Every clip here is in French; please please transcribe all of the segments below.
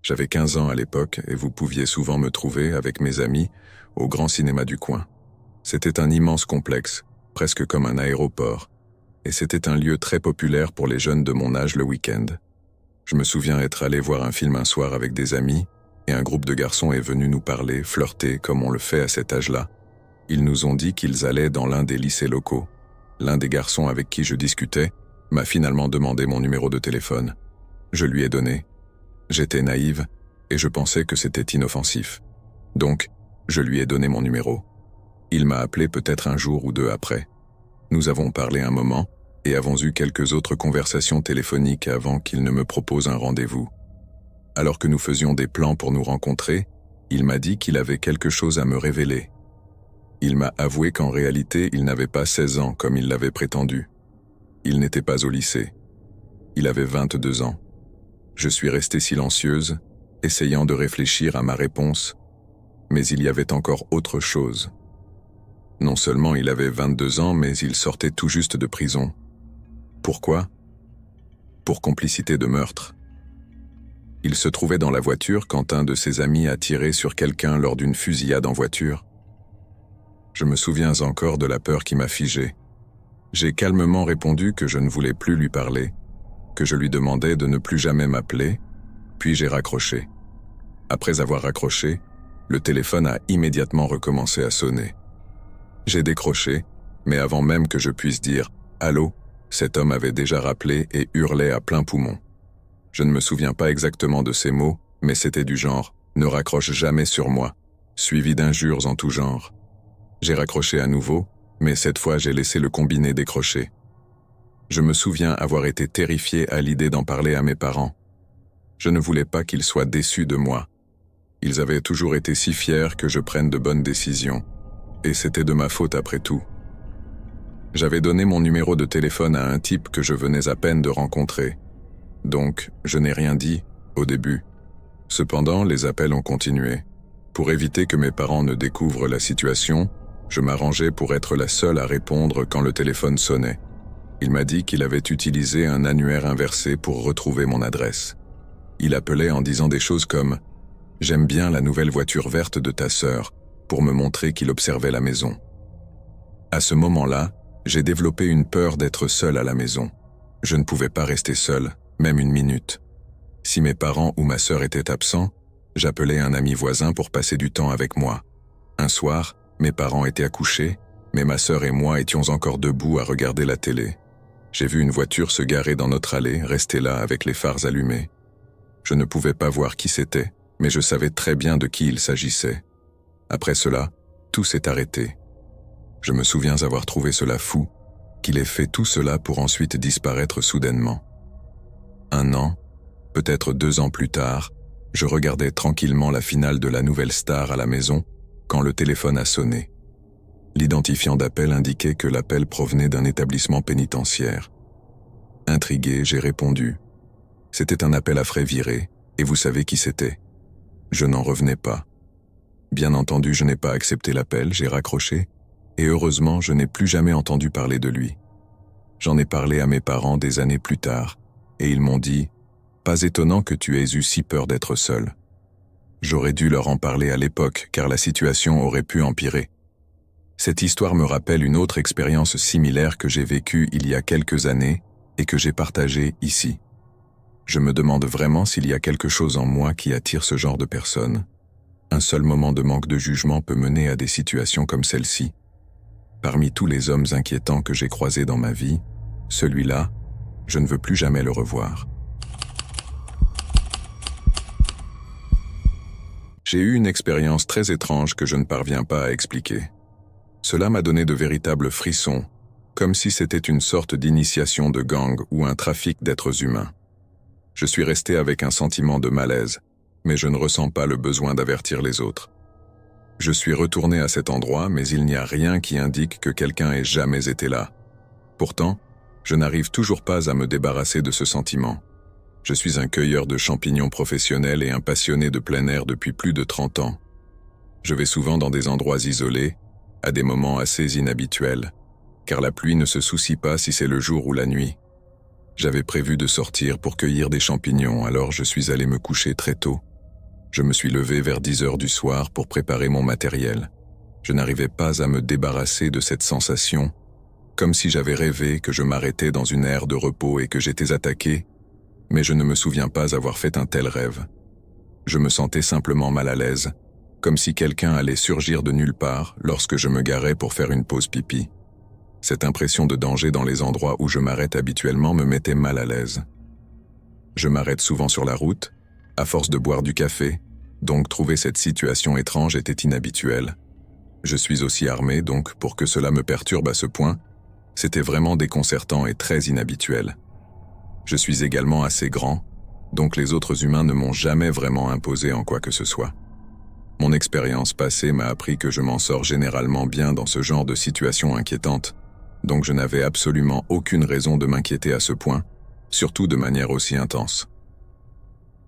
J'avais 15 ans à l'époque et vous pouviez souvent me trouver avec mes amis au grand cinéma du coin. C'était un immense complexe, presque comme un aéroport, et c'était un lieu très populaire pour les jeunes de mon âge le week-end. Je me souviens être allé voir un film un soir avec des amis, et un groupe de garçons est venu nous parler, flirter comme on le fait à cet âge-là. Ils nous ont dit qu'ils allaient dans l'un des lycées locaux. L'un des garçons avec qui je discutais m'a finalement demandé mon numéro de téléphone. Je lui ai donné. J'étais naïve, et je pensais que c'était inoffensif. Donc, je lui ai donné mon numéro. Il m'a appelé peut-être un jour ou deux après. Nous avons parlé un moment, et avons eu quelques autres conversations téléphoniques avant qu'il ne me propose un rendez-vous. Alors que nous faisions des plans pour nous rencontrer, il m'a dit qu'il avait quelque chose à me révéler. Il m'a avoué qu'en réalité, il n'avait pas 16 ans comme il l'avait prétendu. Il n'était pas au lycée. Il avait 22 ans. Je suis restée silencieuse, essayant de réfléchir à ma réponse, mais il y avait encore autre chose. Non seulement il avait 22 ans, mais il sortait tout juste de prison. Pourquoi? Pour complicité de meurtre. Il se trouvait dans la voiture quand un de ses amis a tiré sur quelqu'un lors d'une fusillade en voiture. Je me souviens encore de la peur qui m'a figé. J'ai calmement répondu que je ne voulais plus lui parler, que je lui demandais de ne plus jamais m'appeler, puis j'ai raccroché. Après avoir raccroché, le téléphone a immédiatement recommencé à sonner. J'ai décroché, mais avant même que je puisse dire « Allô », cet homme avait déjà rappelé et hurlait à plein poumon. Je ne me souviens pas exactement de ces mots, mais c'était du genre « Ne raccroche jamais sur moi », suivi d'injures en tout genre. J'ai raccroché à nouveau, mais cette fois j'ai laissé le combiné décrocher. Je me souviens avoir été terrifié à l'idée d'en parler à mes parents. Je ne voulais pas qu'ils soient déçus de moi. Ils avaient toujours été si fiers que je prenne de bonnes décisions, et c'était de ma faute après tout. J'avais donné mon numéro de téléphone à un type que je venais à peine de rencontrer. Donc, je n'ai rien dit, au début. Cependant, les appels ont continué. Pour éviter que mes parents ne découvrent la situation, je m'arrangeais pour être la seule à répondre quand le téléphone sonnait. Il m'a dit qu'il avait utilisé un annuaire inversé pour retrouver mon adresse. Il appelait en disant des choses comme « J'aime bien la nouvelle voiture verte de ta sœur » pour me montrer qu'il observait la maison. À ce moment-là, j'ai développé une peur d'être seule à la maison. Je ne pouvais pas rester seule, même une minute. Si mes parents ou ma sœur étaient absents, j'appelais un ami voisin pour passer du temps avec moi. Un soir, mes parents étaient accouchés, mais ma sœur et moi étions encore debout à regarder la télé. J'ai vu une voiture se garer dans notre allée, rester là avec les phares allumés. Je ne pouvais pas voir qui c'était, mais je savais très bien de qui il s'agissait. Après cela, tout s'est arrêté. Je me souviens avoir trouvé cela fou, qu'il ait fait tout cela pour ensuite disparaître soudainement. 1 an, peut-être 2 ans plus tard, je regardais tranquillement la finale de la Nouvelle Star à la maison quand le téléphone a sonné. L'identifiant d'appel indiquait que l'appel provenait d'un établissement pénitentiaire. Intrigué, j'ai répondu. C'était un appel à frais virés, et vous savez qui c'était. Je n'en revenais pas. Bien entendu, je n'ai pas accepté l'appel, j'ai raccroché, et heureusement, je n'ai plus jamais entendu parler de lui. J'en ai parlé à mes parents des années plus tard, et ils m'ont dit « Pas étonnant que tu aies eu si peur d'être seul. » J'aurais dû leur en parler à l'époque, car la situation aurait pu empirer. Cette histoire me rappelle une autre expérience similaire que j'ai vécue il y a quelques années et que j'ai partagée ici. Je me demande vraiment s'il y a quelque chose en moi qui attire ce genre de personnes. Un seul moment de manque de jugement peut mener à des situations comme celle-ci. Parmi tous les hommes inquiétants que j'ai croisés dans ma vie, celui-là, je ne veux plus jamais le revoir. J'ai eu une expérience très étrange que je ne parviens pas à expliquer. Cela m'a donné de véritables frissons, comme si c'était une sorte d'initiation de gang ou un trafic d'êtres humains. Je suis resté avec un sentiment de malaise, mais je ne ressens pas le besoin d'avertir les autres. Je suis retourné à cet endroit, mais il n'y a rien qui indique que quelqu'un ait jamais été là. Pourtant, je n'arrive toujours pas à me débarrasser de ce sentiment. Je suis un cueilleur de champignons professionnel et un passionné de plein air depuis plus de 30 ans. Je vais souvent dans des endroits isolés, à des moments assez inhabituels, car la pluie ne se soucie pas si c'est le jour ou la nuit. J'avais prévu de sortir pour cueillir des champignons, alors je suis allé me coucher très tôt, Je me suis levé vers 10 heures du soir pour préparer mon matériel. Je n'arrivais pas à me débarrasser de cette sensation, comme si j'avais rêvé que je m'arrêtais dans une aire de repos et que j'étais attaqué, mais je ne me souviens pas avoir fait un tel rêve. Je me sentais simplement mal à l'aise, comme si quelqu'un allait surgir de nulle part lorsque je me garais pour faire une pause pipi. Cette impression de danger dans les endroits où je m'arrête habituellement me mettait mal à l'aise. Je m'arrête souvent sur la route, à force de boire du café, donc trouver cette situation étrange était inhabituel. Je suis aussi armé, donc pour que cela me perturbe à ce point, c'était vraiment déconcertant et très inhabituel. Je suis également assez grand, donc les autres humains ne m'ont jamais vraiment imposé en quoi que ce soit. Mon expérience passée m'a appris que je m'en sors généralement bien dans ce genre de situation inquiétante, donc je n'avais absolument aucune raison de m'inquiéter à ce point, surtout de manière aussi intense.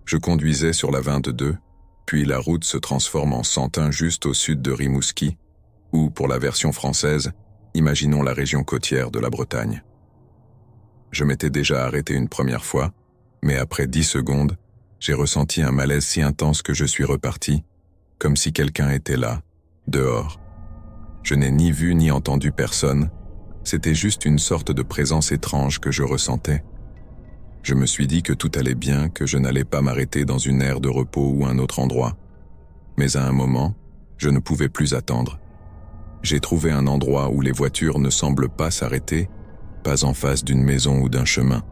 Je conduisais sur la 22, puis la route se transforme en Santin juste au sud de Rimouski, ou, pour la version française, imaginons la région côtière de la Bretagne. Je m'étais déjà arrêté une première fois, mais après 10 secondes, j'ai ressenti un malaise si intense que je suis reparti, comme si quelqu'un était là, dehors. Je n'ai ni vu ni entendu personne, c'était juste une sorte de présence étrange que je ressentais. Je me suis dit que tout allait bien, que je n'allais pas m'arrêter dans une aire de repos ou un autre endroit. Mais à un moment, je ne pouvais plus attendre. J'ai trouvé un endroit où les voitures ne semblent pas s'arrêter, pas en face d'une maison ou d'un chemin.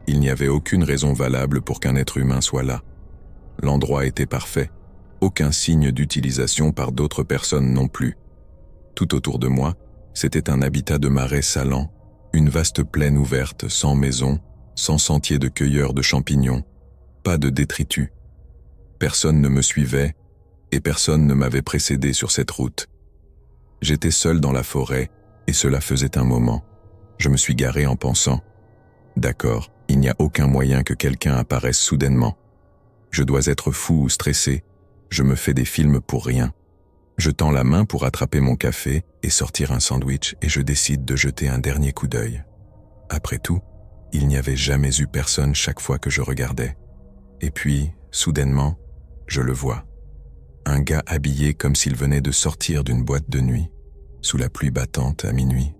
Il n'y avait aucune raison valable pour qu'un être humain soit là. L'endroit était parfait, aucun signe d'utilisation par d'autres personnes non plus. Tout autour de moi, c'était un habitat de marais salant, une vaste plaine ouverte, sans maison, sans sentier de cueilleurs de champignons, pas de détritus. Personne ne me suivait et personne ne m'avait précédé sur cette route. J'étais seul dans la forêt et cela faisait un moment. Je me suis garé en pensant « D'accord, il n'y a aucun moyen que quelqu'un apparaisse soudainement. Je dois être fou ou stressé, je me fais des films pour rien. » Je tends la main pour attraper mon café et sortir un sandwich et je décide de jeter un dernier coup d'œil. Après tout, il n'y avait jamais eu personne chaque fois que je regardais. Et puis, soudainement, je le vois. Un gars habillé comme s'il venait de sortir d'une boîte de nuit, sous la pluie battante à minuit.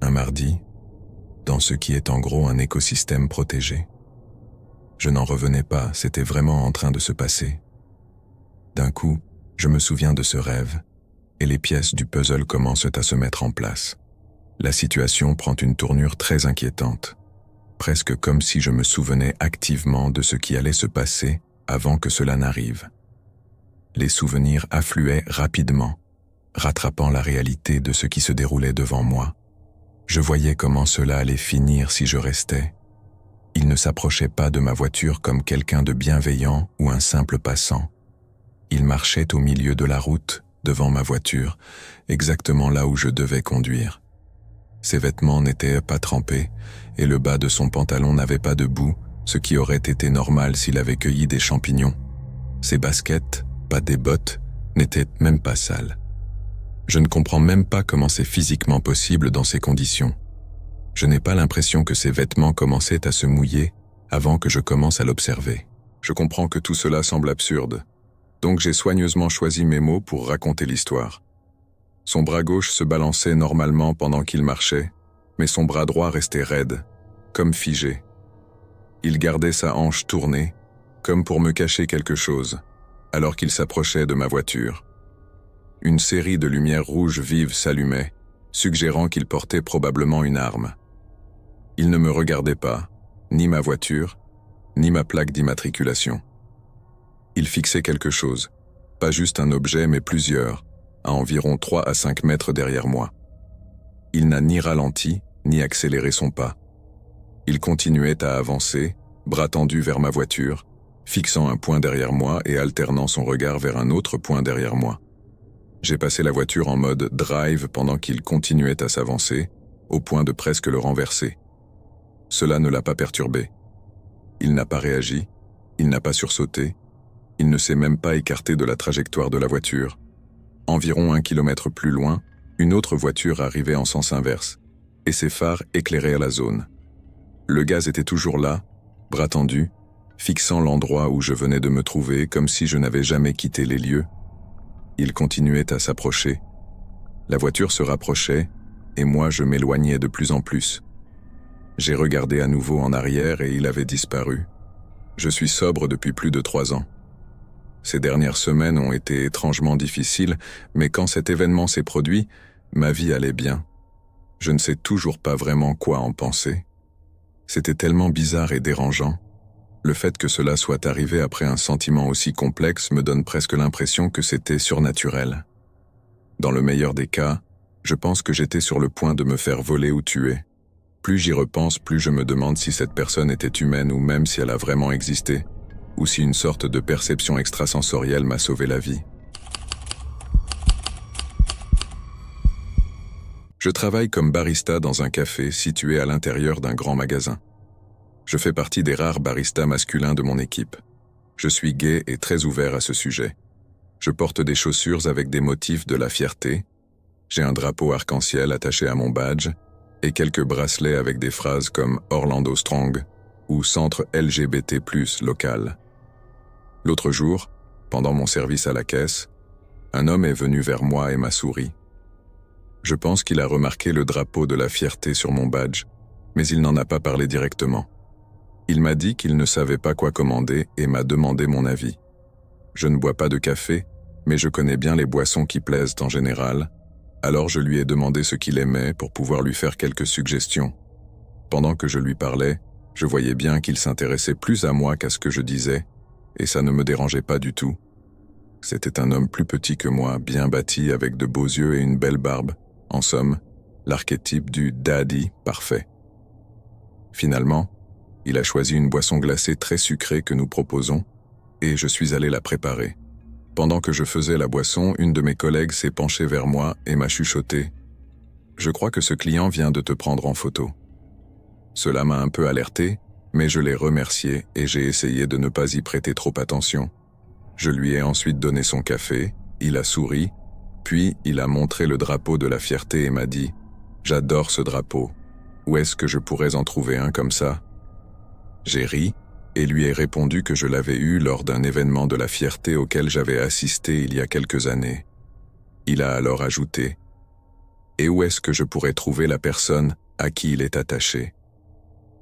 Un mardi, dans ce qui est en gros un écosystème protégé. Je n'en revenais pas, c'était vraiment en train de se passer. D'un coup, je me souviens de ce rêve, et les pièces du puzzle commencent à se mettre en place. La situation prend une tournure très inquiétante, presque comme si je me souvenais activement de ce qui allait se passer avant que cela n'arrive. Les souvenirs affluaient rapidement, rattrapant la réalité de ce qui se déroulait devant moi. Je voyais comment cela allait finir si je restais. Il ne s'approchait pas de ma voiture comme quelqu'un de bienveillant ou un simple passant. Il marchait au milieu de la route, devant ma voiture, exactement là où je devais conduire. Ses vêtements n'étaient pas trempés, et le bas de son pantalon n'avait pas de boue, ce qui aurait été normal s'il avait cueilli des champignons. Ses baskets, pas des bottes, n'étaient même pas sales. Je ne comprends même pas comment c'est physiquement possible dans ces conditions. Je n'ai pas l'impression que ses vêtements commençaient à se mouiller avant que je commence à l'observer. Je comprends que tout cela semble absurde, donc j'ai soigneusement choisi mes mots pour raconter l'histoire. Son bras gauche se balançait normalement pendant qu'il marchait, mais son bras droit restait raide, comme figé. Il gardait sa hanche tournée, comme pour me cacher quelque chose, alors qu'il s'approchait de ma voiture. Une série de lumières rouges vives s'allumait, suggérant qu'il portait probablement une arme. Il ne me regardait pas, ni ma voiture, ni ma plaque d'immatriculation. Il fixait quelque chose, pas juste un objet mais plusieurs, à environ 3 à 5 mètres derrière moi. Il n'a ni ralenti, ni accéléré son pas. Il continuait à avancer, bras tendus vers ma voiture, fixant un point derrière moi et alternant son regard vers un autre point derrière moi. J'ai passé la voiture en mode drive pendant qu'il continuait à s'avancer, au point de presque le renverser. Cela ne l'a pas perturbé. Il n'a pas réagi, il n'a pas sursauté, il ne s'est même pas écarté de la trajectoire de la voiture. Environ 1 kilomètre plus loin, une autre voiture arrivait en sens inverse, et ses phares éclairaient la zone. Le gaz était toujours là, bras tendus, fixant l'endroit où je venais de me trouver comme si je n'avais jamais quitté les lieux. Il continuait à s'approcher. La voiture se rapprochait, et moi je m'éloignais de plus en plus. J'ai regardé à nouveau en arrière et il avait disparu. Je suis sobre depuis plus de 3 ans. Ces dernières semaines ont été étrangement difficiles, mais quand cet événement s'est produit, ma vie allait bien. Je ne sais toujours pas vraiment quoi en penser. C'était tellement bizarre et dérangeant. Le fait que cela soit arrivé après un sentiment aussi complexe me donne presque l'impression que c'était surnaturel. Dans le meilleur des cas, je pense que j'étais sur le point de me faire voler ou tuer. Plus j'y repense, plus je me demande si cette personne était humaine ou même si elle a vraiment existé, ou si une sorte de perception extrasensorielle m'a sauvé la vie. Je travaille comme barista dans un café situé à l'intérieur d'un grand magasin. Je fais partie des rares baristas masculins de mon équipe. Je suis gai et très ouvert à ce sujet. Je porte des chaussures avec des motifs de la fierté. J'ai un drapeau arc-en-ciel attaché à mon badge et quelques bracelets avec des phrases comme Orlando Strong ou Centre LGBT+ local. L'autre jour, pendant mon service à la caisse, un homme est venu vers moi et m'a souri. Je pense qu'il a remarqué le drapeau de la fierté sur mon badge, mais il n'en a pas parlé directement. Il m'a dit qu'il ne savait pas quoi commander et m'a demandé mon avis. Je ne bois pas de café, mais je connais bien les boissons qui plaisent en général, alors je lui ai demandé ce qu'il aimait pour pouvoir lui faire quelques suggestions. Pendant que je lui parlais, je voyais bien qu'il s'intéressait plus à moi qu'à ce que je disais, et ça ne me dérangeait pas du tout. C'était un homme plus petit que moi, bien bâti, avec de beaux yeux et une belle barbe. En somme, l'archétype du daddy parfait. Finalement, il a choisi une boisson glacée très sucrée que nous proposons, et je suis allé la préparer. Pendant que je faisais la boisson, une de mes collègues s'est penchée vers moi et m'a chuchoté « Je crois que ce client vient de te prendre en photo ». Cela m'a un peu alerté, mais je l'ai remercié et j'ai essayé de ne pas y prêter trop attention. Je lui ai ensuite donné son café, il a souri, puis il a montré le drapeau de la fierté et m'a dit « J'adore ce drapeau. Où est-ce que je pourrais en trouver un comme ça ?» J'ai ri et lui ai répondu que je l'avais eu lors d'un événement de la fierté auquel j'avais assisté il y a quelques années. Il a alors ajouté « Et où est-ce que je pourrais trouver la personne à qui il est attaché ?»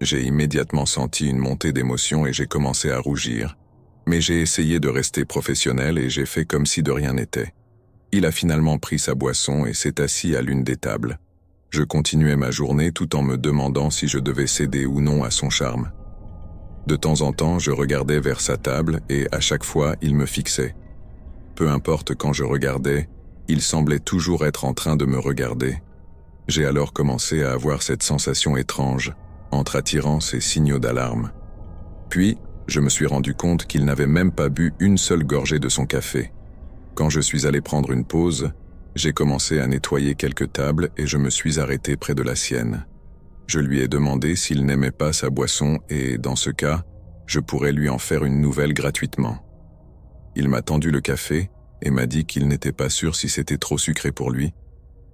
J'ai immédiatement senti une montée d'émotion et j'ai commencé à rougir. Mais j'ai essayé de rester professionnel et j'ai fait comme si de rien n'était. Il a finalement pris sa boisson et s'est assis à l'une des tables. Je continuais ma journée tout en me demandant si je devais céder ou non à son charme. De temps en temps, je regardais vers sa table et à chaque fois, il me fixait. Peu importe quand je regardais, il semblait toujours être en train de me regarder. J'ai alors commencé à avoir cette sensation étrange, entre attirance et signaux d'alarme. Puis, je me suis rendu compte qu'il n'avait même pas bu une seule gorgée de son café. Quand je suis allé prendre une pause, j'ai commencé à nettoyer quelques tables et je me suis arrêté près de la sienne. Je lui ai demandé s'il n'aimait pas sa boisson et, dans ce cas, je pourrais lui en faire une nouvelle gratuitement. Il m'a tendu le café et m'a dit qu'il n'était pas sûr si c'était trop sucré pour lui,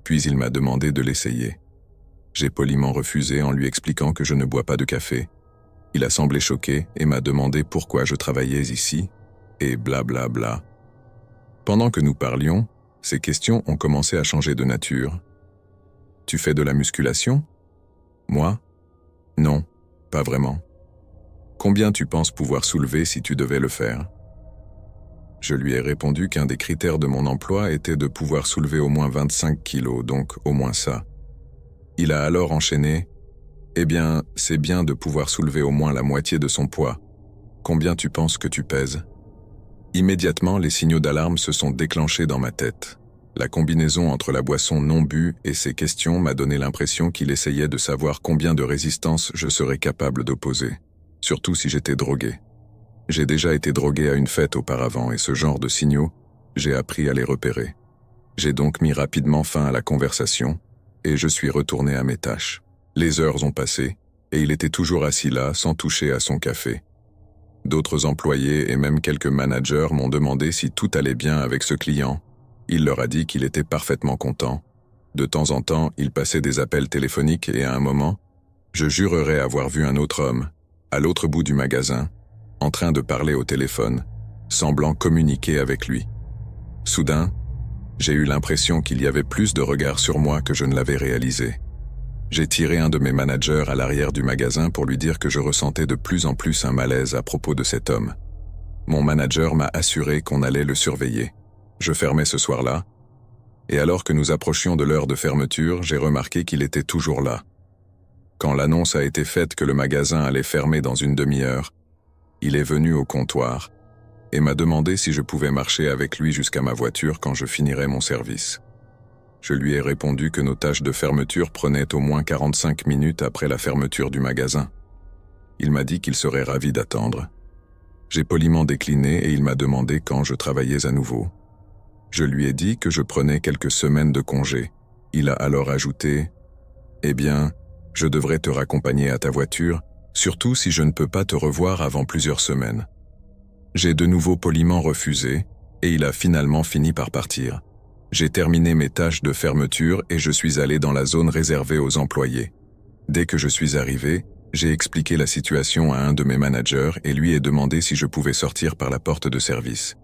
puis il m'a demandé de l'essayer. J'ai poliment refusé en lui expliquant que je ne bois pas de café. Il a semblé choqué et m'a demandé pourquoi je travaillais ici, et blablabla. Bla bla. Pendant que nous parlions, ces questions ont commencé à changer de nature. « Tu fais de la musculation ?» Moi ? Non, pas vraiment. Combien tu penses pouvoir soulever si tu devais le faire ? Je lui ai répondu qu'un des critères de mon emploi était de pouvoir soulever au moins 25 kilos, donc au moins ça. Il a alors enchaîné « Eh bien, c'est bien de pouvoir soulever au moins la moitié de son poids. Combien tu penses que tu pèses ?» Immédiatement, les signaux d'alarme se sont déclenchés dans ma tête. La combinaison entre la boisson non bue et ces questions m'a donné l'impression qu'il essayait de savoir combien de résistance je serais capable d'opposer, surtout si j'étais drogué. J'ai déjà été drogué à une fête auparavant et ce genre de signaux, j'ai appris à les repérer. J'ai donc mis rapidement fin à la conversation et je suis retourné à mes tâches. Les heures ont passé et il était toujours assis là sans toucher à son café. D'autres employés et même quelques managers m'ont demandé si tout allait bien avec ce client. Il leur a dit qu'il était parfaitement content. De temps en temps, il passait des appels téléphoniques et à un moment, je jurerais avoir vu un autre homme, à l'autre bout du magasin, en train de parler au téléphone, semblant communiquer avec lui. Soudain, j'ai eu l'impression qu'il y avait plus de regards sur moi que je ne l'avais réalisé. J'ai tiré un de mes managers à l'arrière du magasin pour lui dire que je ressentais de plus en plus un malaise à propos de cet homme. Mon manager m'a assuré qu'on allait le surveiller. Je fermais ce soir-là, et alors que nous approchions de l'heure de fermeture, j'ai remarqué qu'il était toujours là. Quand l'annonce a été faite que le magasin allait fermer dans une demi-heure, il est venu au comptoir et m'a demandé si je pouvais marcher avec lui jusqu'à ma voiture quand je finirais mon service. Je lui ai répondu que nos tâches de fermeture prenaient au moins 45 minutes après la fermeture du magasin. Il m'a dit qu'il serait ravi d'attendre. J'ai poliment décliné et il m'a demandé quand je travaillais à nouveau. Je lui ai dit que je prenais quelques semaines de congé. Il a alors ajouté « Eh bien, je devrais te raccompagner à ta voiture, surtout si je ne peux pas te revoir avant plusieurs semaines. » J'ai de nouveau poliment refusé, et il a finalement fini par partir. J'ai terminé mes tâches de fermeture et je suis allé dans la zone réservée aux employés. Dès que je suis arrivé, j'ai expliqué la situation à un de mes managers et lui ai demandé si je pouvais sortir par la porte de service.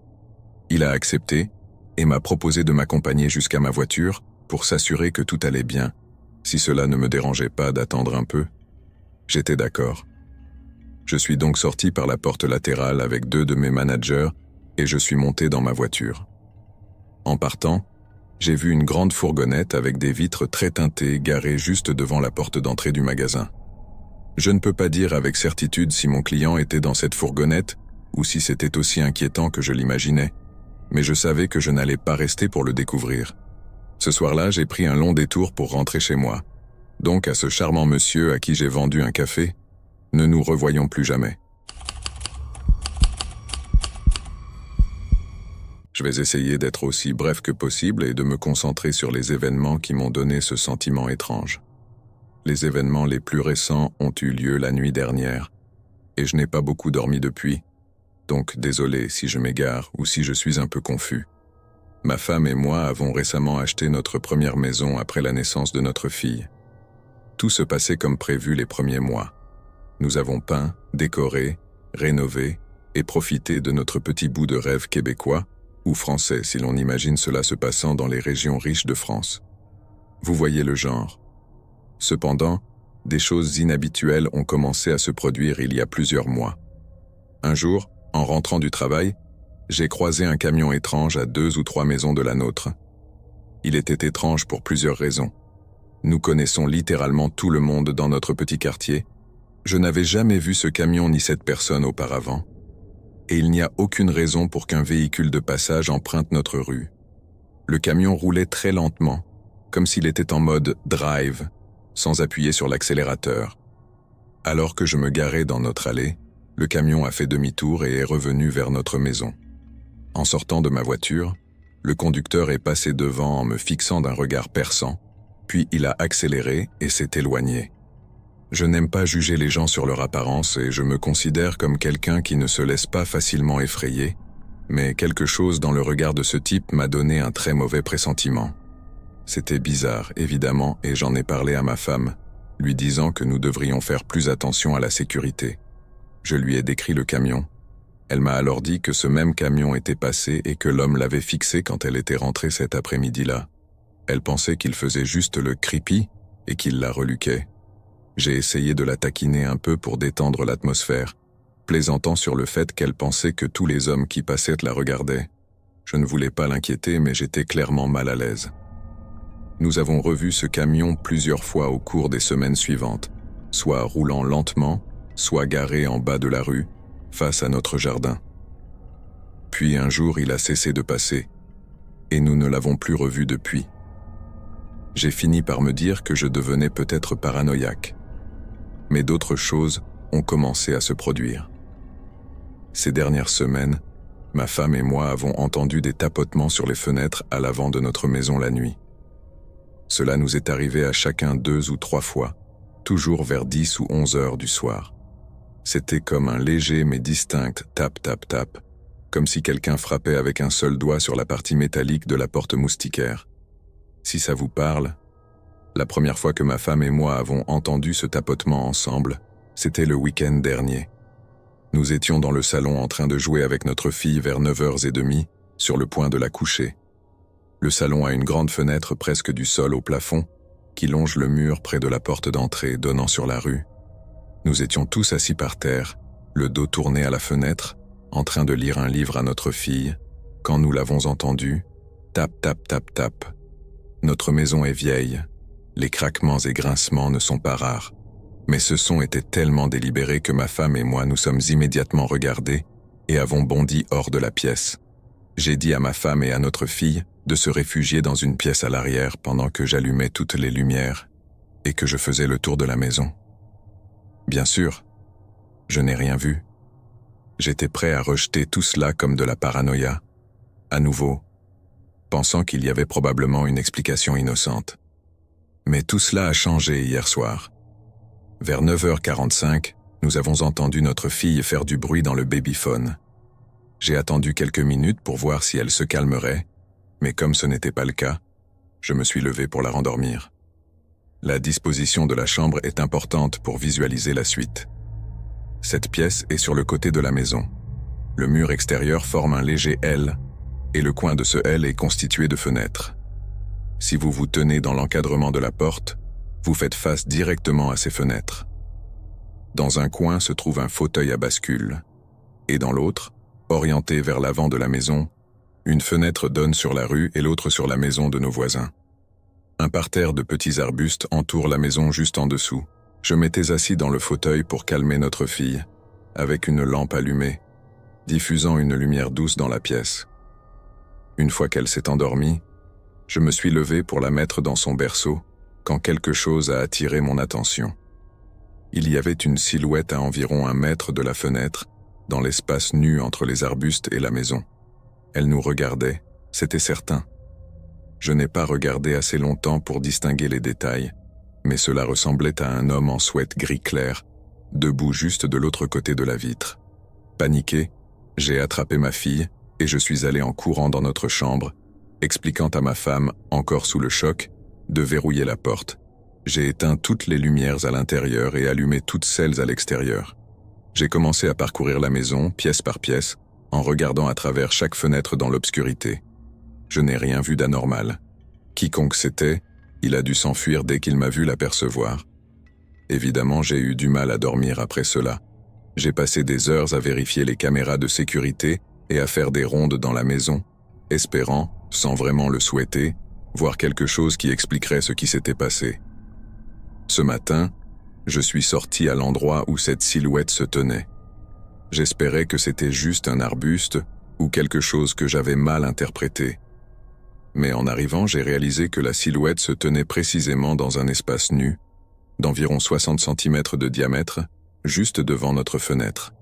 Il a accepté et m'a proposé de m'accompagner jusqu'à ma voiture pour s'assurer que tout allait bien, si cela ne me dérangeait pas d'attendre un peu. J'étais d'accord. Je suis donc sorti par la porte latérale avec 2 de mes managers et je suis monté dans ma voiture. En partant, j'ai vu une grande fourgonnette avec des vitres très teintées garée juste devant la porte d'entrée du magasin. Je ne peux pas dire avec certitude si mon client était dans cette fourgonnette ou si c'était aussi inquiétant que je l'imaginais, mais je savais que je n'allais pas rester pour le découvrir. Ce soir-là, j'ai pris un long détour pour rentrer chez moi. Donc à ce charmant monsieur à qui j'ai vendu un café, ne nous revoyons plus jamais. Je vais essayer d'être aussi bref que possible et de me concentrer sur les événements qui m'ont donné ce sentiment étrange. Les événements les plus récents ont eu lieu la nuit dernière, et je n'ai pas beaucoup dormi depuis, donc désolé si je m'égare ou si je suis un peu confus. Ma femme et moi avons récemment acheté notre première maison après la naissance de notre fille. Tout se passait comme prévu les premiers mois. Nous avons peint, décoré, rénové et profité de notre petit bout de rêve québécois, ou français si l'on imagine cela se passant dans les régions riches de France. Vous voyez le genre. Cependant, des choses inhabituelles ont commencé à se produire il y a plusieurs mois. Un jour, en rentrant du travail, j'ai croisé un camion étrange à 2 ou 3 maisons de la nôtre. Il était étrange pour plusieurs raisons. Nous connaissons littéralement tout le monde dans notre petit quartier. Je n'avais jamais vu ce camion ni cette personne auparavant. Et il n'y a aucune raison pour qu'un véhicule de passage emprunte notre rue. Le camion roulait très lentement, comme s'il était en mode drive, sans appuyer sur l'accélérateur. Alors que je me garais dans notre allée, le camion a fait demi-tour et est revenu vers notre maison. En sortant de ma voiture, le conducteur est passé devant en me fixant d'un regard perçant, puis il a accéléré et s'est éloigné. Je n'aime pas juger les gens sur leur apparence et je me considère comme quelqu'un qui ne se laisse pas facilement effrayer, mais quelque chose dans le regard de ce type m'a donné un très mauvais pressentiment. C'était bizarre, évidemment, et j'en ai parlé à ma femme, lui disant que nous devrions faire plus attention à la sécurité. Je lui ai décrit le camion. Elle m'a alors dit que ce même camion était passé et que l'homme l'avait fixé quand elle était rentrée cet après-midi-là. Elle pensait qu'il faisait juste le creepy et qu'il la reluquait. J'ai essayé de la taquiner un peu pour détendre l'atmosphère, plaisantant sur le fait qu'elle pensait que tous les hommes qui passaient la regardaient. Je ne voulais pas l'inquiéter, mais j'étais clairement mal à l'aise. Nous avons revu ce camion plusieurs fois au cours des semaines suivantes, soit roulant lentement, soit garé en bas de la rue, face à notre jardin. Puis un jour, il a cessé de passer, et nous ne l'avons plus revu depuis. J'ai fini par me dire que je devenais peut-être paranoïaque. Mais d'autres choses ont commencé à se produire. Ces dernières semaines, ma femme et moi avons entendu des tapotements sur les fenêtres à l'avant de notre maison la nuit. Cela nous est arrivé à chacun 2 ou 3 fois, toujours vers 10 ou 11 heures du soir. C'était comme un léger mais distinct tap-tap-tap, comme si quelqu'un frappait avec un seul doigt sur la partie métallique de la porte moustiquaire. Si ça vous parle, la première fois que ma femme et moi avons entendu ce tapotement ensemble, c'était le week-end dernier. Nous étions dans le salon en train de jouer avec notre fille vers 9h30, sur le point de la coucher. Le salon a une grande fenêtre presque du sol au plafond, qui longe le mur près de la porte d'entrée donnant sur la rue. Nous étions tous assis par terre, le dos tourné à la fenêtre, en train de lire un livre à notre fille, quand nous l'avons entendu, tap, tap, tap, tap. Notre maison est vieille, les craquements et grincements ne sont pas rares, mais ce son était tellement délibéré que ma femme et moi nous sommes immédiatement regardés et avons bondi hors de la pièce. J'ai dit à ma femme et à notre fille de se réfugier dans une pièce à l'arrière pendant que j'allumais toutes les lumières et que je faisais le tour de la maison. Bien sûr, je n'ai rien vu. J'étais prêt à rejeter tout cela comme de la paranoïa, à nouveau, pensant qu'il y avait probablement une explication innocente. Mais tout cela a changé hier soir. Vers 9h45, nous avons entendu notre fille faire du bruit dans le babyphone. J'ai attendu quelques minutes pour voir si elle se calmerait, mais comme ce n'était pas le cas, je me suis levé pour la rendormir. La disposition de la chambre est importante pour visualiser la suite. Cette pièce est sur le côté de la maison. Le mur extérieur forme un léger L, et le coin de ce L est constitué de fenêtres. Si vous vous tenez dans l'encadrement de la porte, vous faites face directement à ces fenêtres. Dans un coin se trouve un fauteuil à bascule, et dans l'autre, orienté vers l'avant de la maison, une fenêtre donne sur la rue et l'autre sur la maison de nos voisins. Un parterre de petits arbustes entoure la maison juste en dessous. Je m'étais assis dans le fauteuil pour calmer notre fille, avec une lampe allumée, diffusant une lumière douce dans la pièce. Une fois qu'elle s'est endormie, je me suis levé pour la mettre dans son berceau, quand quelque chose a attiré mon attention. Il y avait une silhouette à environ 1 mètre de la fenêtre, dans l'espace nu entre les arbustes et la maison. Elle nous regardait, c'était certain. Je n'ai pas regardé assez longtemps pour distinguer les détails, mais cela ressemblait à un homme en sweat gris clair, debout juste de l'autre côté de la vitre. Paniqué, j'ai attrapé ma fille et je suis allé en courant dans notre chambre, expliquant à ma femme, encore sous le choc, de verrouiller la porte. J'ai éteint toutes les lumières à l'intérieur et allumé toutes celles à l'extérieur. J'ai commencé à parcourir la maison, pièce par pièce, en regardant à travers chaque fenêtre dans l'obscurité. Je n'ai rien vu d'anormal. Quiconque c'était, il a dû s'enfuir dès qu'il m'a vu l'apercevoir. Évidemment, j'ai eu du mal à dormir après cela. J'ai passé des heures à vérifier les caméras de sécurité et à faire des rondes dans la maison, espérant, sans vraiment le souhaiter, voir quelque chose qui expliquerait ce qui s'était passé. Ce matin, je suis sorti à l'endroit où cette silhouette se tenait. J'espérais que c'était juste un arbuste ou quelque chose que j'avais mal interprété. Mais en arrivant, j'ai réalisé que la silhouette se tenait précisément dans un espace nu, d'environ 60 cm de diamètre, juste devant notre fenêtre.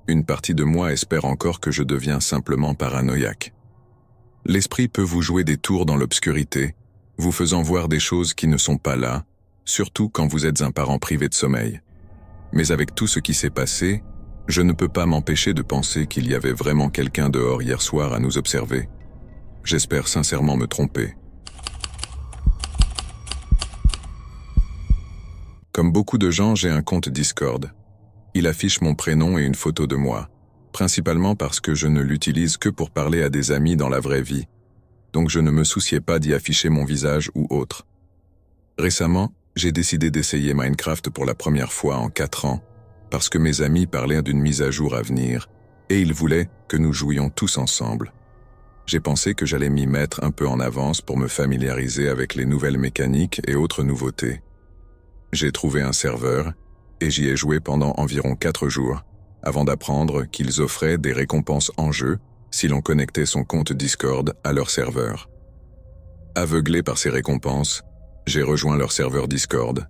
Une partie de moi espère encore que je deviens simplement paranoïaque. L'esprit peut vous jouer des tours dans l'obscurité, vous faisant voir des choses qui ne sont pas là, surtout quand vous êtes un parent privé de sommeil. Mais avec tout ce qui s'est passé, je ne peux pas m'empêcher de penser qu'il y avait vraiment quelqu'un dehors hier soir à nous observer. J'espère sincèrement me tromper. Comme beaucoup de gens, j'ai un compte Discord. Il affiche mon prénom et une photo de moi, principalement parce que je ne l'utilise que pour parler à des amis dans la vraie vie, donc je ne me souciais pas d'y afficher mon visage ou autre. Récemment, j'ai décidé d'essayer Minecraft pour la première fois en 4 ans, parce que mes amis parlaient d'une mise à jour à venir, et ils voulaient que nous jouions tous ensemble. J'ai pensé que j'allais m'y mettre un peu en avance pour me familiariser avec les nouvelles mécaniques et autres nouveautés. J'ai trouvé un serveur, et j'y ai joué pendant environ 4 jours, avant d'apprendre qu'ils offraient des récompenses en jeu si l'on connectait son compte Discord à leur serveur. Aveuglé par ces récompenses, j'ai rejoint leur serveur Discord.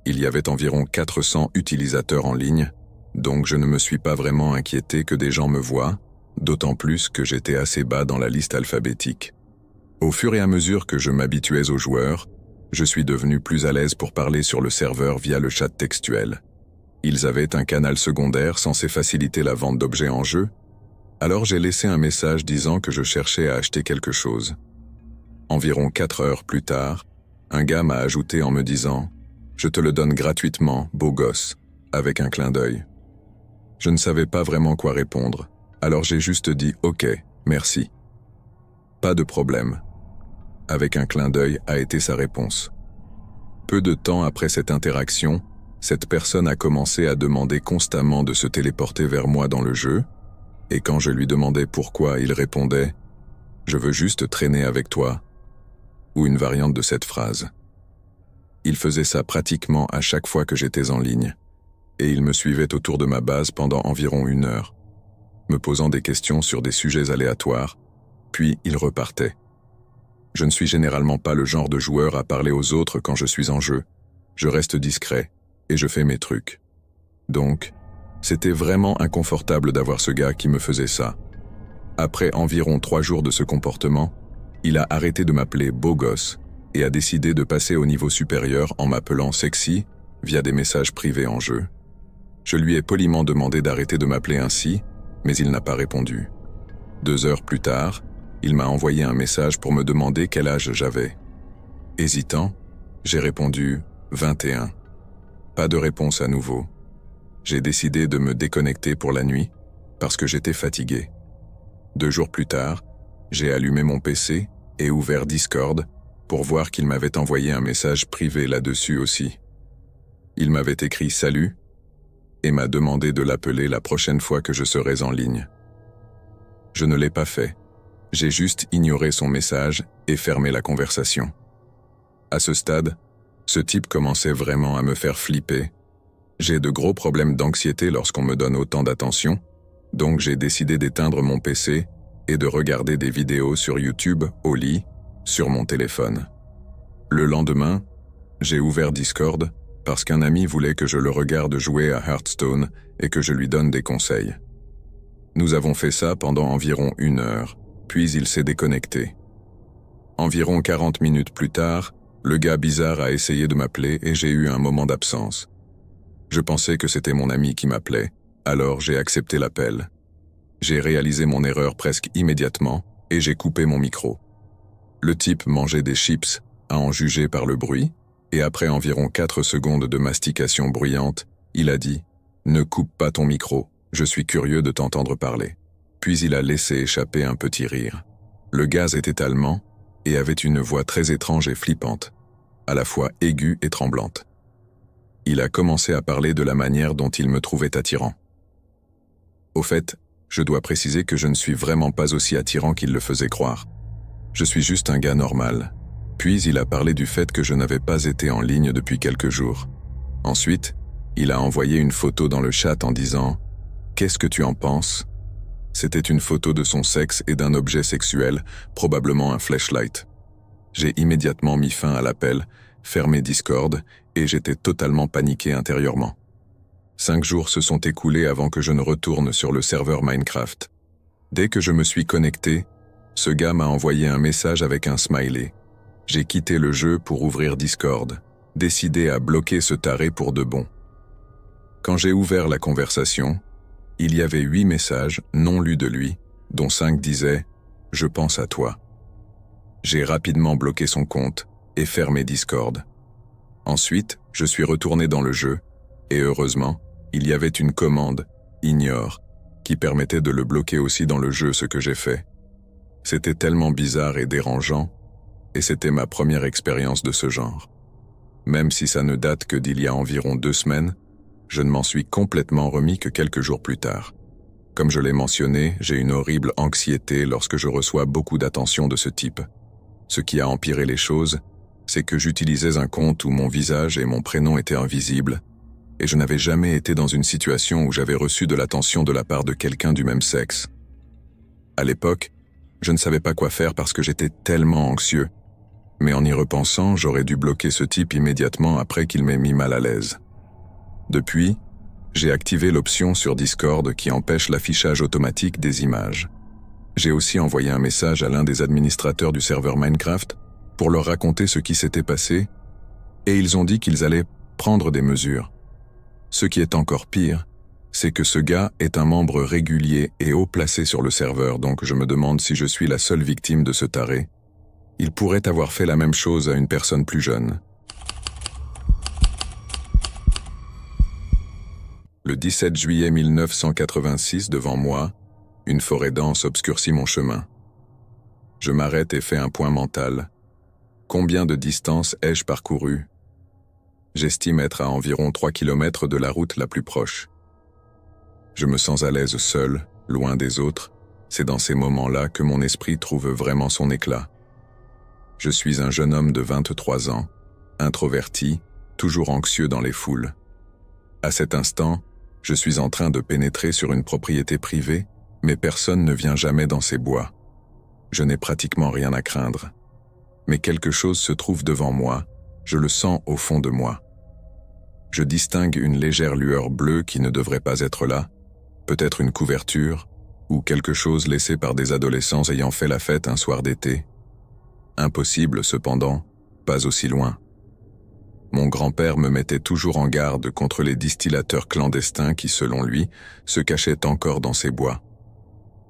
Il y avait environ 400 utilisateurs en ligne, donc je ne me suis pas vraiment inquiété que des gens me voient, d'autant plus que j'étais assez bas dans la liste alphabétique. Au fur et à mesure que je m'habituais aux joueurs, je suis devenu plus à l'aise pour parler sur le serveur via le chat textuel. Ils avaient un canal secondaire censé faciliter la vente d'objets en jeu, alors j'ai laissé un message disant que je cherchais à acheter quelque chose. Environ 4 heures plus tard, un gars m'a ajouté en me disant « Je te le donne gratuitement, beau gosse », avec un clin d'œil. Je ne savais pas vraiment quoi répondre, alors j'ai juste dit « Ok, merci ». Pas de problème. Avec un clin d'œil a été sa réponse. Peu de temps après cette interaction, cette personne a commencé à demander constamment de se téléporter vers moi dans le jeu, et quand je lui demandais pourquoi, il répondait « Je veux juste traîner avec toi », ou une variante de cette phrase. Il faisait ça pratiquement à chaque fois que j'étais en ligne, et il me suivait autour de ma base pendant environ 1 heure, me posant des questions sur des sujets aléatoires, puis il repartait. Je ne suis généralement pas le genre de joueur à parler aux autres quand je suis en jeu. Je reste discret, et je fais mes trucs. Donc, c'était vraiment inconfortable d'avoir ce gars qui me faisait ça. Après environ 3 jours de ce comportement, il a arrêté de m'appeler beau gosse et a décidé de passer au niveau supérieur en m'appelant sexy via des messages privés en jeu. Je lui ai poliment demandé d'arrêter de m'appeler ainsi, mais il n'a pas répondu. 2 heures plus tard, il m'a envoyé un message pour me demander quel âge j'avais. Hésitant, j'ai répondu « 21 ». Pas de réponse à nouveau. J'ai décidé de me déconnecter pour la nuit parce que j'étais fatigué. 2 jours plus tard, j'ai allumé mon PC et ouvert Discord pour voir qu'il m'avait envoyé un message privé là-dessus aussi. Il m'avait écrit « Salut » et m'a demandé de l'appeler la prochaine fois que je serais en ligne. Je ne l'ai pas fait. J'ai juste ignoré son message et fermé la conversation. À ce stade, ce type commençait vraiment à me faire flipper. J'ai de gros problèmes d'anxiété lorsqu'on me donne autant d'attention, donc j'ai décidé d'éteindre mon PC et de regarder des vidéos sur YouTube au lit, sur mon téléphone. Le lendemain, j'ai ouvert Discord parce qu'un ami voulait que je le regarde jouer à Hearthstone et que je lui donne des conseils. Nous avons fait ça pendant environ 1 heure, puis il s'est déconnecté. Environ 40 minutes plus tard, le gars bizarre a essayé de m'appeler et j'ai eu un moment d'absence. Je pensais que c'était mon ami qui m'appelait, alors j'ai accepté l'appel. J'ai réalisé mon erreur presque immédiatement et j'ai coupé mon micro. Le type mangeait des chips, à en juger par le bruit, et après environ 4 secondes de mastication bruyante, il a dit « Ne coupe pas ton micro, je suis curieux de t'entendre parler ». Puis il a laissé échapper un petit rire. Le gaz était allemand et avait une voix très étrange et flippante, à la fois aiguë et tremblante. Il a commencé à parler de la manière dont il me trouvait attirant. Au fait, je dois préciser que je ne suis vraiment pas aussi attirant qu'il le faisait croire. Je suis juste un gars normal. Puis il a parlé du fait que je n'avais pas été en ligne depuis quelques jours. Ensuite, il a envoyé une photo dans le chat en disant « Qu'est-ce que tu en penses ?» C'était une photo de son sexe et d'un objet sexuel, probablement un flashlight. J'ai immédiatement mis fin à l'appel, fermé Discord, et j'étais totalement paniqué intérieurement. 5 jours se sont écoulés avant que je ne retourne sur le serveur Minecraft. Dès que je me suis connecté, ce gars m'a envoyé un message avec un smiley. J'ai quitté le jeu pour ouvrir Discord, décidé à bloquer ce taré pour de bon. Quand j'ai ouvert la conversation, il y avait 8 messages non lus de lui, dont 5 disaient « Je pense à toi ». J'ai rapidement bloqué son compte et fermé Discord. Ensuite, je suis retourné dans le jeu, et heureusement, il y avait une commande « Ignore » qui permettait de le bloquer aussi dans le jeu, ce que j'ai fait. C'était tellement bizarre et dérangeant, et c'était ma première expérience de ce genre. Même si ça ne date que d'il y a environ 2 semaines, je ne m'en suis complètement remis que quelques jours plus tard. Comme je l'ai mentionné, j'ai une horrible anxiété lorsque je reçois beaucoup d'attention de ce type. Ce qui a empiré les choses, c'est que j'utilisais un compte où mon visage et mon prénom étaient invisibles, et je n'avais jamais été dans une situation où j'avais reçu de l'attention de la part de quelqu'un du même sexe. À l'époque, je ne savais pas quoi faire parce que j'étais tellement anxieux, mais en y repensant, j'aurais dû bloquer ce type immédiatement après qu'il m'ait mis mal à l'aise. Depuis, j'ai activé l'option sur Discord qui empêche l'affichage automatique des images. J'ai aussi envoyé un message à l'un des administrateurs du serveur Minecraft pour leur raconter ce qui s'était passé, et ils ont dit qu'ils allaient prendre des mesures. Ce qui est encore pire, c'est que ce gars est un membre régulier et haut placé sur le serveur, donc je me demande si je suis la seule victime de ce taré. Il pourrait avoir fait la même chose à une personne plus jeune. Le 17 juillet 1986, devant moi, une forêt dense obscurcit mon chemin. Je m'arrête et fais un point mental. Combien de distance ai-je parcouru? J'estime être à environ 3 kilomètres de la route la plus proche. Je me sens à l'aise seul, loin des autres. C'est dans ces moments-là que mon esprit trouve vraiment son éclat. Je suis un jeune homme de 23 ans, introverti, toujours anxieux dans les foules. À cet instant, je suis en train de pénétrer sur une propriété privée, mais personne ne vient jamais dans ces bois. Je n'ai pratiquement rien à craindre. Mais quelque chose se trouve devant moi, je le sens au fond de moi. Je distingue une légère lueur bleue qui ne devrait pas être là, peut-être une couverture, ou quelque chose laissé par des adolescents ayant fait la fête un soir d'été. Impossible cependant, pas aussi loin. Mon grand-père me mettait toujours en garde contre les distillateurs clandestins qui, selon lui, se cachaient encore dans ces bois.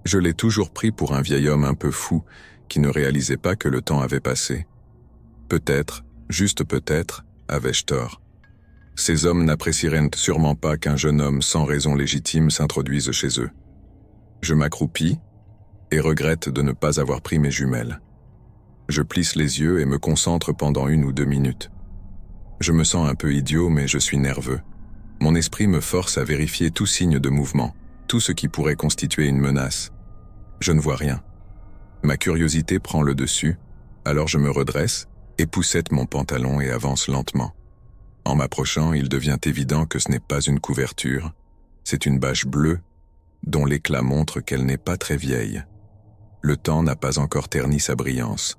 Je l'ai toujours pris pour un vieil homme un peu fou, qui ne réalisait pas que le temps avait passé. Peut-être, juste peut-être, avais-je tort. Ces hommes n'apprécieraient sûrement pas qu'un jeune homme sans raison légitime s'introduise chez eux. Je m'accroupis et regrette de ne pas avoir pris mes jumelles. Je plisse les yeux et me concentre pendant 1 ou 2 minutes. Je me sens un peu idiot, mais je suis nerveux. Mon esprit me force à vérifier tout signe de mouvement, tout ce qui pourrait constituer une menace. Je ne vois rien. Ma curiosité prend le dessus, alors je me redresse, époussette mon pantalon et avance lentement. En m'approchant, il devient évident que ce n'est pas une couverture, c'est une bâche bleue, dont l'éclat montre qu'elle n'est pas très vieille. Le temps n'a pas encore terni sa brillance.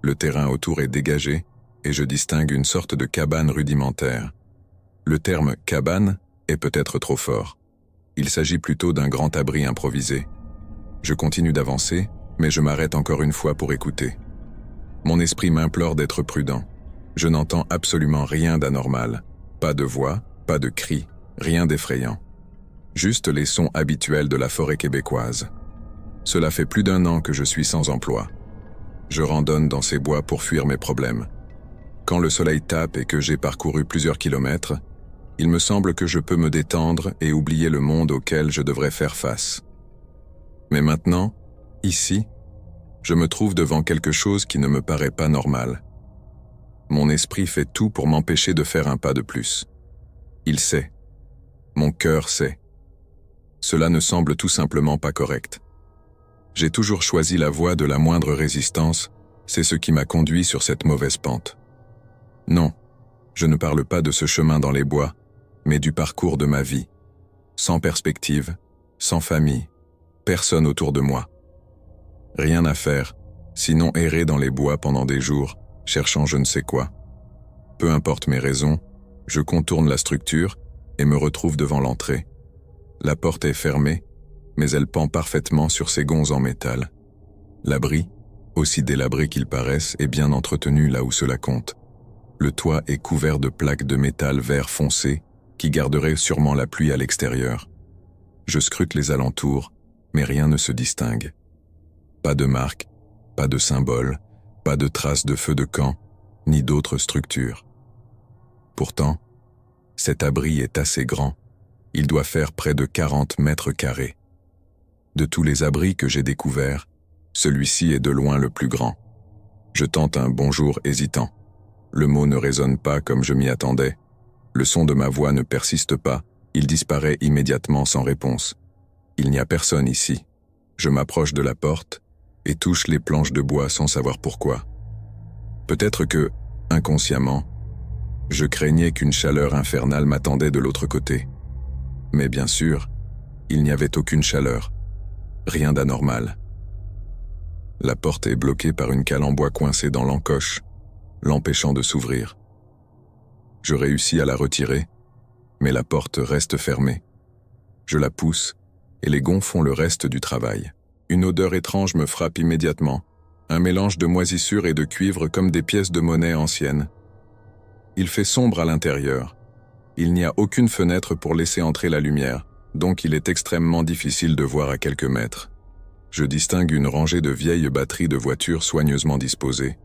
Le terrain autour est dégagé, et je distingue une sorte de cabane rudimentaire. Le terme « cabane » est peut-être trop fort. Il s'agit plutôt d'un grand abri improvisé. Je continue d'avancer, mais je m'arrête encore une fois pour écouter. Mon esprit m'implore d'être prudent. Je n'entends absolument rien d'anormal. Pas de voix, pas de cris, rien d'effrayant. Juste les sons habituels de la forêt québécoise. Cela fait plus d'1 an que je suis sans emploi. Je randonne dans ces bois pour fuir mes problèmes. Quand le soleil tape et que j'ai parcouru plusieurs kilomètres, il me semble que je peux me détendre et oublier le monde auquel je devrais faire face. Mais maintenant, ici, je me trouve devant quelque chose qui ne me paraît pas normal. Mon esprit fait tout pour m'empêcher de faire un pas de plus. Il sait. Mon cœur sait. Cela ne semble tout simplement pas correct. J'ai toujours choisi la voie de la moindre résistance, c'est ce qui m'a conduit sur cette mauvaise pente. Non, je ne parle pas de ce chemin dans les bois, mais du parcours de ma vie. Sans perspective, sans famille, personne autour de moi. Rien à faire, sinon errer dans les bois pendant des jours, cherchant je ne sais quoi. Peu importe mes raisons, je contourne la structure et me retrouve devant l'entrée. La porte est fermée, mais elle pend parfaitement sur ses gonds en métal. L'abri, aussi délabré qu'il paraisse, est bien entretenu là où cela compte. Le toit est couvert de plaques de métal vert foncé qui garderaient sûrement la pluie à l'extérieur. Je scrute les alentours, mais rien ne se distingue. Pas de marques, pas de symboles, pas de traces de feu de camp, ni d'autres structures. Pourtant, cet abri est assez grand. Il doit faire près de 40 mètres carrés. De tous les abris que j'ai découverts, celui-ci est de loin le plus grand. Je tente un bonjour hésitant. Le mot ne résonne pas comme je m'y attendais. Le son de ma voix ne persiste pas, il disparaît immédiatement sans réponse. Il n'y a personne ici. Je m'approche de la porte et touche les planches de bois sans savoir pourquoi. Peut-être que, inconsciemment, je craignais qu'une chaleur infernale m'attendait de l'autre côté. Mais bien sûr, il n'y avait aucune chaleur. Rien d'anormal. La porte est bloquée par une cale en bois coincée dans l'encoche, l'empêchant de s'ouvrir. Je réussis à la retirer, mais la porte reste fermée. Je la pousse, et les gonds font le reste du travail. Une odeur étrange me frappe immédiatement, un mélange de moisissure et de cuivre comme des pièces de monnaie anciennes. Il fait sombre à l'intérieur. Il n'y a aucune fenêtre pour laisser entrer la lumière, donc il est extrêmement difficile de voir à quelques mètres. Je distingue une rangée de vieilles batteries de voitures soigneusement disposées.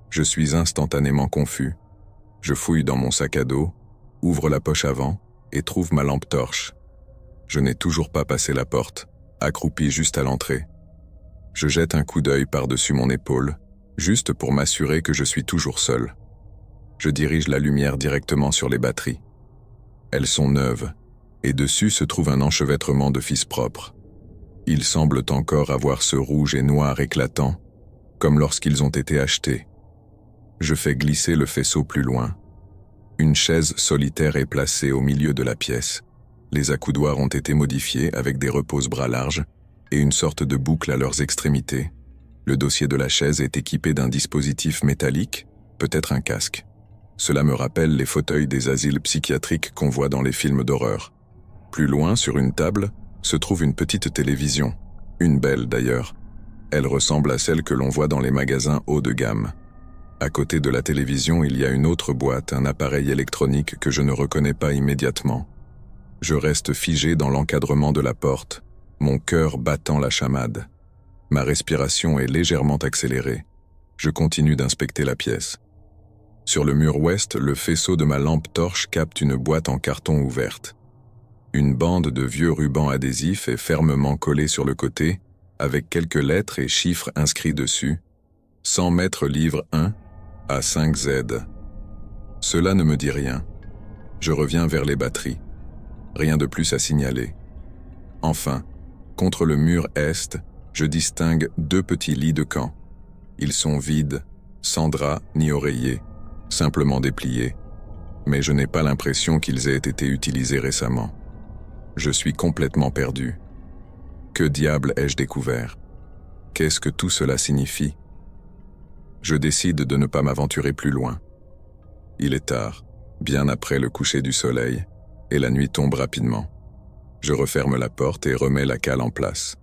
Je suis instantanément confus. Je fouille dans mon sac à dos, ouvre la poche avant, et trouve ma lampe torche. Je n'ai toujours pas passé la porte, accroupi juste à l'entrée. Je jette un coup d'œil par-dessus mon épaule, juste pour m'assurer que je suis toujours seul. Je dirige la lumière directement sur les batteries. Elles sont neuves, et dessus se trouve un enchevêtrement de fils propres. Ils semblent encore avoir ce rouge et noir éclatant, comme lorsqu'ils ont été achetés. Je fais glisser le faisceau plus loin. Une chaise solitaire est placée au milieu de la pièce. Les accoudoirs ont été modifiés avec des repose-bras larges et une sorte de boucle à leurs extrémités. Le dossier de la chaise est équipé d'un dispositif métallique, peut-être un casque. Cela me rappelle les fauteuils des asiles psychiatriques qu'on voit dans les films d'horreur. Plus loin, sur une table, se trouve une petite télévision, une belle d'ailleurs. Elle ressemble à celle que l'on voit dans les magasins haut de gamme. À côté de la télévision, il y a une autre boîte, un appareil électronique que je ne reconnais pas immédiatement. Je reste figé dans l'encadrement de la porte, mon cœur battant la chamade. Ma respiration est légèrement accélérée. Je continue d'inspecter la pièce. Sur le mur ouest, le faisceau de ma lampe torche capte une boîte en carton ouverte. Une bande de vieux rubans adhésifs est fermement collée sur le côté, avec quelques lettres et chiffres inscrits dessus. 100 mètres livre 1 à 5Z. Cela ne me dit rien. Je reviens vers les batteries. Rien de plus à signaler. Enfin, contre le mur est, je distingue 2 petits lits de camp. Ils sont vides, sans drap ni oreiller, simplement dépliés, mais je n'ai pas l'impression qu'ils aient été utilisés récemment. Je suis complètement perdu. Que diable ai-je découvert? Qu'est-ce que tout cela signifie? Je décide de ne pas m'aventurer plus loin. Il est tard, bien après le coucher du soleil, et la nuit tombe rapidement. Je referme la porte et remets la cale en place.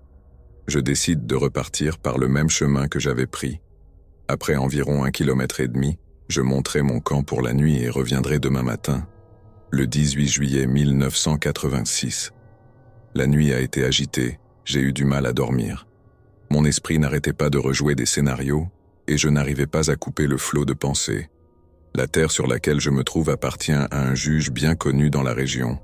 Je décide de repartir par le même chemin que j'avais pris. Après environ 1,5 km, je monterai mon camp pour la nuit et reviendrai demain matin, le 18 juillet 1986. La nuit a été agitée, j'ai eu du mal à dormir. Mon esprit n'arrêtait pas de rejouer des scénarios et je n'arrivais pas à couper le flot de pensées. La terre sur laquelle je me trouve appartient à un juge bien connu dans la région.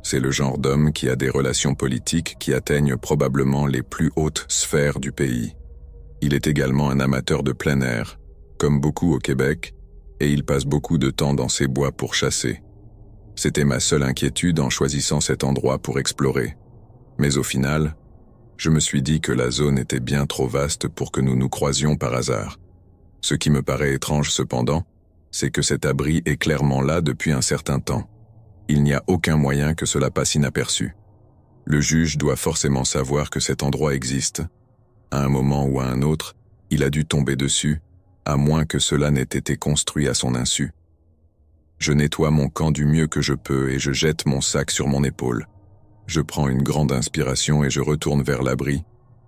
C'est le genre d'homme qui a des relations politiques qui atteignent probablement les plus hautes sphères du pays. Il est également un amateur de plein air, comme beaucoup au Québec, et il passe beaucoup de temps dans ces bois pour chasser. C'était ma seule inquiétude en choisissant cet endroit pour explorer. Mais au final, je me suis dit que la zone était bien trop vaste pour que nous nous croisions par hasard. Ce qui me paraît étrange cependant, c'est que cet abri est clairement là depuis un certain temps. Il n'y a aucun moyen que cela passe inaperçu. Le juge doit forcément savoir que cet endroit existe. À un moment ou à un autre, il a dû tomber dessus, à moins que cela n'ait été construit à son insu. Je nettoie mon camp du mieux que je peux et je jette mon sac sur mon épaule. Je prends une grande inspiration et je retourne vers l'abri,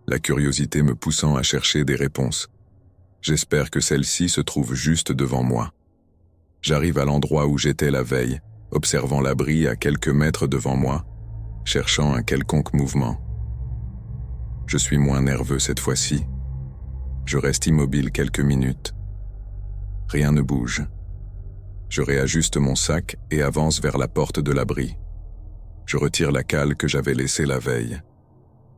la curiosité me poussant à chercher des réponses. J'espère que celle-ci se trouve juste devant moi. J'arrive à l'endroit où j'étais la veille, observant l'abri à quelques mètres devant moi, cherchant un quelconque mouvement. Je suis moins nerveux cette fois-ci. Je reste immobile quelques minutes. Rien ne bouge. Je réajuste mon sac et avance vers la porte de l'abri. Je retire la cale que j'avais laissée la veille.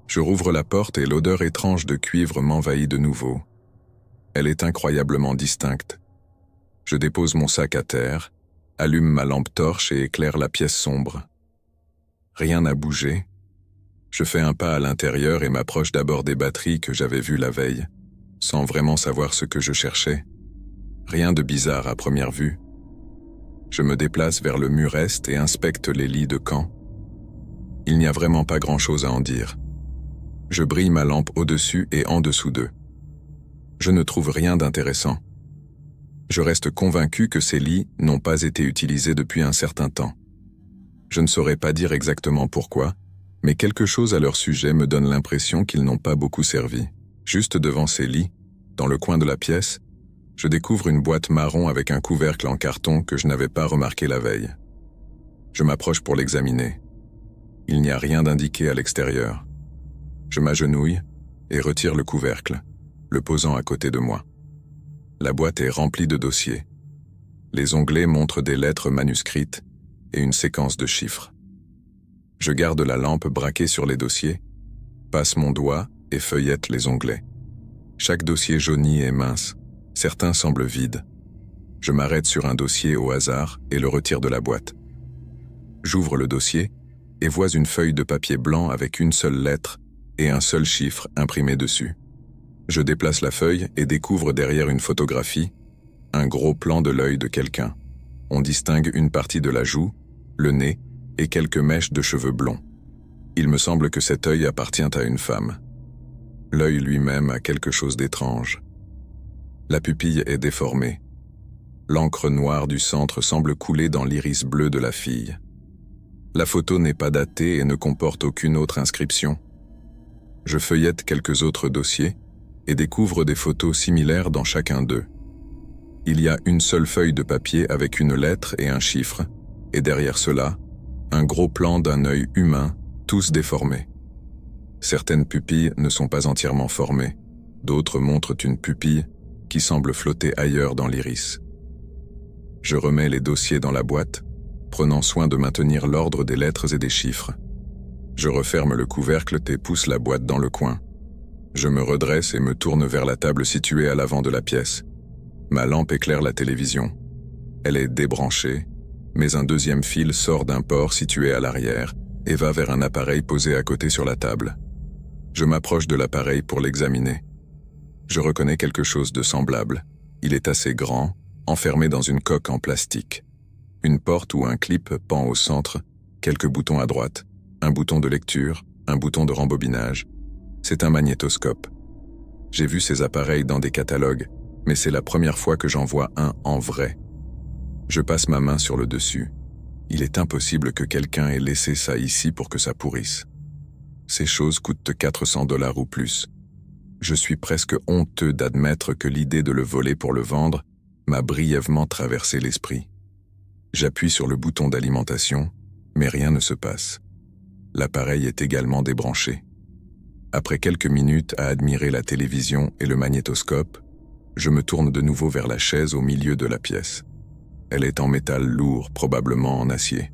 Je rouvre la porte et l'odeur étrange de cuivre m'envahit de nouveau. Elle est incroyablement distincte. Je dépose mon sac à terre, allume ma lampe torche et éclaire la pièce sombre. Rien n'a bougé. Je fais un pas à l'intérieur et m'approche d'abord des batteries que j'avais vues la veille, sans vraiment savoir ce que je cherchais. Rien de bizarre à première vue. Je me déplace vers le mur est et inspecte les lits de camp. Il n'y a vraiment pas grand-chose à en dire. Je brille ma lampe au-dessus et en dessous d'eux. Je ne trouve rien d'intéressant. Je reste convaincu que ces lits n'ont pas été utilisés depuis un certain temps. Je ne saurais pas dire exactement pourquoi, mais quelque chose à leur sujet me donne l'impression qu'ils n'ont pas beaucoup servi. Juste devant ces lits, dans le coin de la pièce, je découvre une boîte marron avec un couvercle en carton que je n'avais pas remarqué la veille. Je m'approche pour l'examiner. Il n'y a rien d'indiqué à l'extérieur. Je m'agenouille et retire le couvercle, le posant à côté de moi. La boîte est remplie de dossiers. Les onglets montrent des lettres manuscrites et une séquence de chiffres. Je garde la lampe braquée sur les dossiers, passe mon doigt et feuillette les onglets. Chaque dossier jauni et mince, certains semblent vides. Je m'arrête sur un dossier au hasard et le retire de la boîte. J'ouvre le dossier et vois une feuille de papier blanc avec une seule lettre et un seul chiffre imprimé dessus. Je déplace la feuille et découvre derrière une photographie un gros plan de l'œil de quelqu'un. On distingue une partie de la joue, le nez et quelques mèches de cheveux blonds. Il me semble que cet œil appartient à une femme. L'œil lui-même a quelque chose d'étrange. La pupille est déformée. L'encre noire du centre semble couler dans l'iris bleu de la fille. La photo n'est pas datée et ne comporte aucune autre inscription. Je feuillette quelques autres dossiers et découvre des photos similaires dans chacun d'eux. Il y a une seule feuille de papier avec une lettre et un chiffre, et derrière cela, un gros plan d'un œil humain, tous déformés. Certaines pupilles ne sont pas entièrement formées, d'autres montrent une pupille qui semble flotter ailleurs dans l'iris. Je remets les dossiers dans la boîte, prenant soin de maintenir l'ordre des lettres et des chiffres. Je referme le couvercle et pousse la boîte dans le coin. Je me redresse et me tourne vers la table située à l'avant de la pièce. Ma lampe éclaire la télévision. Elle est débranchée, mais un deuxième fil sort d'un port situé à l'arrière et va vers un appareil posé à côté sur la table. Je m'approche de l'appareil pour l'examiner. Je reconnais quelque chose de semblable. Il est assez grand, enfermé dans une coque en plastique. Une porte ou un clip pend au centre, quelques boutons à droite, un bouton de lecture, un bouton de rembobinage. C'est un magnétoscope. J'ai vu ces appareils dans des catalogues, mais c'est la première fois que j'en vois un en vrai. Je passe ma main sur le dessus. Il est impossible que quelqu'un ait laissé ça ici pour que ça pourrisse. Ces choses coûtent 400 $ ou plus. Je suis presque honteux d'admettre que l'idée de le voler pour le vendre m'a brièvement traversé l'esprit. J'appuie sur le bouton d'alimentation, mais rien ne se passe. L'appareil est également débranché. Après quelques minutes à admirer la télévision et le magnétoscope, je me tourne de nouveau vers la chaise au milieu de la pièce. Elle est en métal lourd, probablement en acier.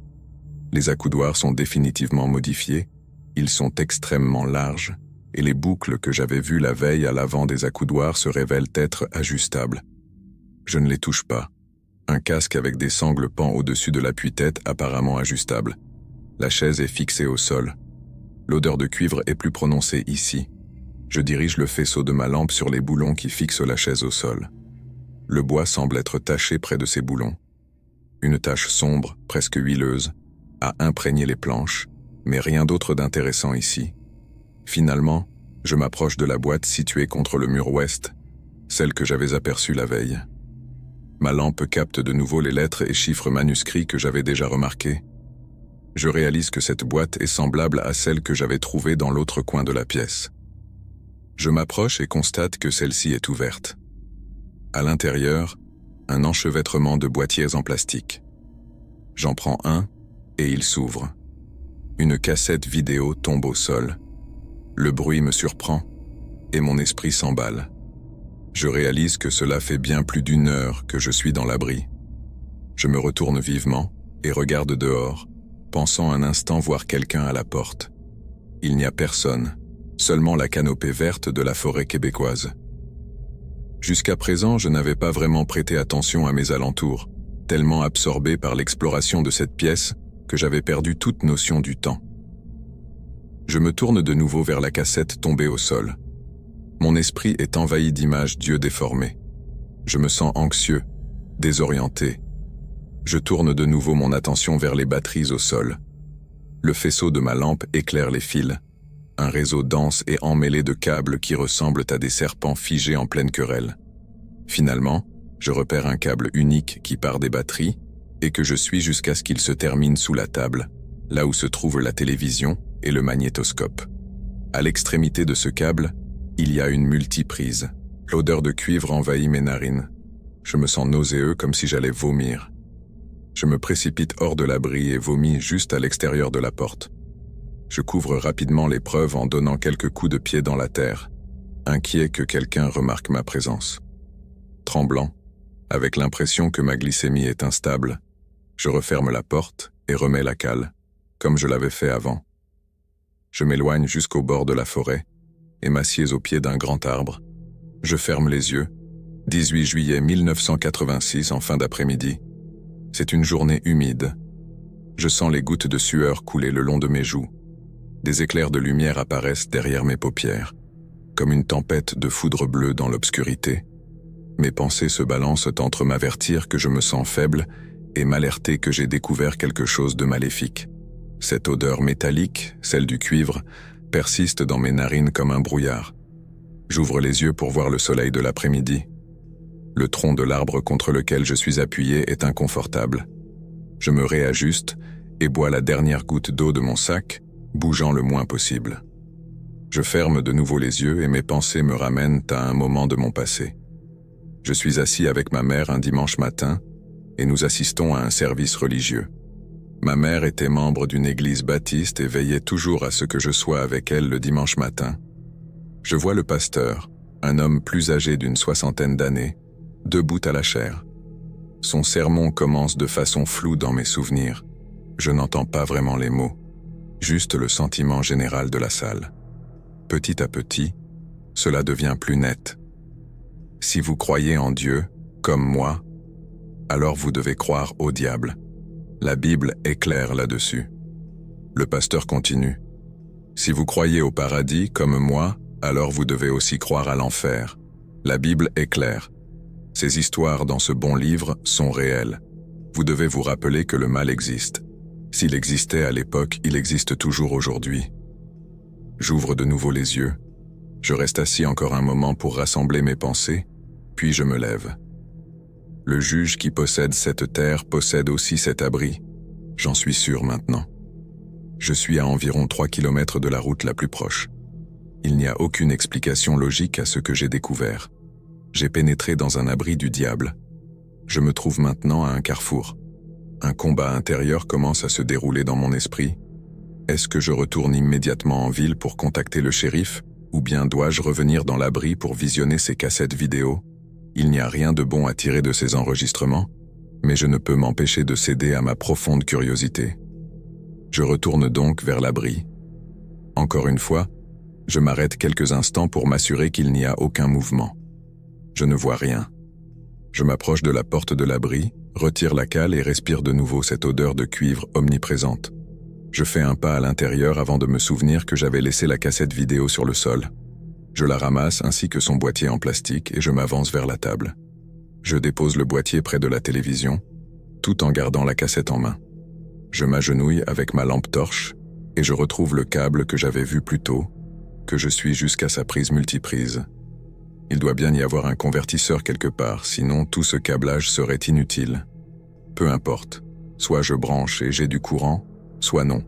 Les accoudoirs sont définitivement modifiés, ils sont extrêmement larges, et les boucles que j'avais vues la veille à l'avant des accoudoirs se révèlent être ajustables. Je ne les touche pas. Un casque avec des sangles pend au-dessus de l'appui-tête apparemment ajustable. La chaise est fixée au sol. L'odeur de cuivre est plus prononcée ici. Je dirige le faisceau de ma lampe sur les boulons qui fixent la chaise au sol. Le bois semble être taché près de ces boulons. Une tache sombre, presque huileuse, a imprégné les planches, mais rien d'autre d'intéressant ici. Finalement, je m'approche de la boîte située contre le mur ouest, celle que j'avais aperçue la veille. Ma lampe capte de nouveau les lettres et chiffres manuscrits que j'avais déjà remarqués. Je réalise que cette boîte est semblable à celle que j'avais trouvée dans l'autre coin de la pièce. Je m'approche et constate que celle-ci est ouverte. À l'intérieur, un enchevêtrement de boîtiers en plastique. J'en prends un et il s'ouvre. Une cassette vidéo tombe au sol. Le bruit me surprend et mon esprit s'emballe. Je réalise que cela fait bien plus d'1 heure que je suis dans l'abri. Je me retourne vivement et regarde dehors, pensant un instant voir quelqu'un à la porte. Il n'y a personne, seulement la canopée verte de la forêt québécoise. Jusqu'à présent, je n'avais pas vraiment prêté attention à mes alentours, tellement absorbé par l'exploration de cette pièce que j'avais perdu toute notion du temps. Je me tourne de nouveau vers la cassette tombée au sol. Mon esprit est envahi d'images d'yeux déformés. Je me sens anxieux, désorienté. Je tourne de nouveau mon attention vers les batteries au sol. Le faisceau de ma lampe éclaire les fils. Un réseau dense et emmêlé de câbles qui ressemblent à des serpents figés en pleine querelle. Finalement, je repère un câble unique qui part des batteries et que je suis jusqu'à ce qu'il se termine sous la table, là où se trouve la télévision et le magnétoscope. À l'extrémité de ce câble, il y a une multiprise. L'odeur de cuivre envahit mes narines. Je me sens nauséeux comme si j'allais vomir. Je me précipite hors de l'abri et vomis juste à l'extérieur de la porte. Je couvre rapidement les preuves en donnant quelques coups de pied dans la terre, inquiet que quelqu'un remarque ma présence. Tremblant, avec l'impression que ma glycémie est instable, je referme la porte et remets la cale, comme je l'avais fait avant. Je m'éloigne jusqu'au bord de la forêt et m'assieds au pied d'un grand arbre. Je ferme les yeux. 18 juillet 1986 en fin d'après-midi. C'est une journée humide. Je sens les gouttes de sueur couler le long de mes joues. Des éclairs de lumière apparaissent derrière mes paupières, comme une tempête de foudre bleue dans l'obscurité. Mes pensées se balancent entre m'avertir que je me sens faible et m'alerter que j'ai découvert quelque chose de maléfique. Cette odeur métallique, celle du cuivre, persiste dans mes narines comme un brouillard. J'ouvre les yeux pour voir le soleil de l'après-midi. Le tronc de l'arbre contre lequel je suis appuyé est inconfortable. Je me réajuste et bois la dernière goutte d'eau de mon sac, bougeant le moins possible. Je ferme de nouveau les yeux et mes pensées me ramènent à un moment de mon passé. Je suis assis avec ma mère un dimanche matin et nous assistons à un service religieux. Ma mère était membre d'une église baptiste et veillait toujours à ce que je sois avec elle le dimanche matin. Je vois le pasteur, un homme plus âgé d'une 60aine d'années, debout à la chaire. Son sermon commence de façon floue dans mes souvenirs. Je n'entends pas vraiment les mots, juste le sentiment général de la salle. Petit à petit, cela devient plus net. Si vous croyez en Dieu, comme moi, alors vous devez croire au diable. La Bible est claire là-dessus. Le pasteur continue. Si vous croyez au paradis, comme moi, alors vous devez aussi croire à l'enfer. La Bible est claire. Ces histoires dans ce bon livre sont réelles. Vous devez vous rappeler que le mal existe. S'il existait à l'époque, il existe toujours aujourd'hui. J'ouvre de nouveau les yeux. Je reste assis encore un moment pour rassembler mes pensées, puis je me lève. Le juge qui possède cette terre possède aussi cet abri. J'en suis sûr maintenant. Je suis à environ 3 kilomètres de la route la plus proche. Il n'y a aucune explication logique à ce que j'ai découvert. J'ai pénétré dans un abri du diable. Je me trouve maintenant à un carrefour. Un combat intérieur commence à se dérouler dans mon esprit. Est-ce que je retourne immédiatement en ville pour contacter le shérif, ou bien dois-je revenir dans l'abri pour visionner ces cassettes vidéo? Il n'y a rien de bon à tirer de ces enregistrements, mais je ne peux m'empêcher de céder à ma profonde curiosité. Je retourne donc vers l'abri. Encore une fois, je m'arrête quelques instants pour m'assurer qu'il n'y a aucun mouvement. Je ne vois rien. Je m'approche de la porte de l'abri, retire la cale et respire de nouveau cette odeur de cuivre omniprésente. Je fais un pas à l'intérieur avant de me souvenir que j'avais laissé la cassette vidéo sur le sol. Je la ramasse ainsi que son boîtier en plastique et je m'avance vers la table. Je dépose le boîtier près de la télévision, tout en gardant la cassette en main. Je m'agenouille avec ma lampe torche et je retrouve le câble que j'avais vu plus tôt, que je suis jusqu'à sa prise multiprise. Il doit bien y avoir un convertisseur quelque part, sinon tout ce câblage serait inutile. Peu importe, soit je branche et j'ai du courant, soit non.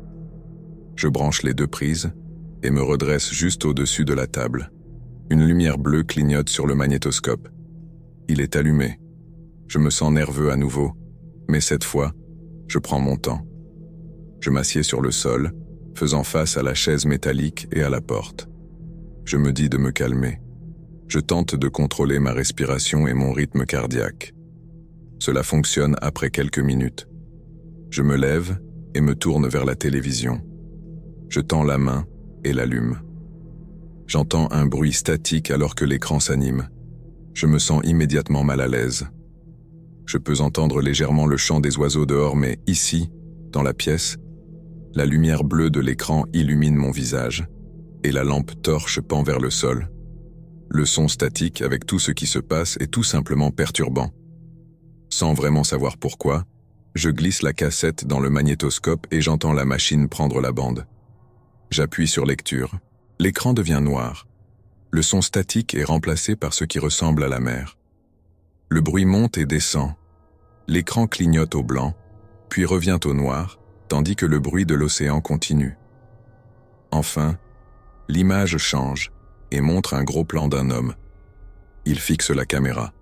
Je branche les deux prises et me redresse juste au-dessus de la table. Une lumière bleue clignote sur le magnétoscope. Il est allumé. Je me sens nerveux à nouveau, mais cette fois, je prends mon temps. Je m'assieds sur le sol, faisant face à la chaise métallique et à la porte. Je me dis de me calmer. Je tente de contrôler ma respiration et mon rythme cardiaque. Cela fonctionne après quelques minutes. Je me lève et me tourne vers la télévision. Je tends la main et l'allume. J'entends un bruit statique alors que l'écran s'anime. Je me sens immédiatement mal à l'aise. Je peux entendre légèrement le chant des oiseaux dehors, mais ici, dans la pièce, la lumière bleue de l'écran illumine mon visage et la lampe torche pend vers le sol. Le son statique avec tout ce qui se passe est tout simplement perturbant. Sans vraiment savoir pourquoi, je glisse la cassette dans le magnétoscope et j'entends la machine prendre la bande. J'appuie sur lecture. L'écran devient noir. Le son statique est remplacé par ce qui ressemble à la mer. Le bruit monte et descend. L'écran clignote au blanc, puis revient au noir, tandis que le bruit de l'océan continue. Enfin, l'image change et montre un gros plan d'un homme. Il fixe la caméra.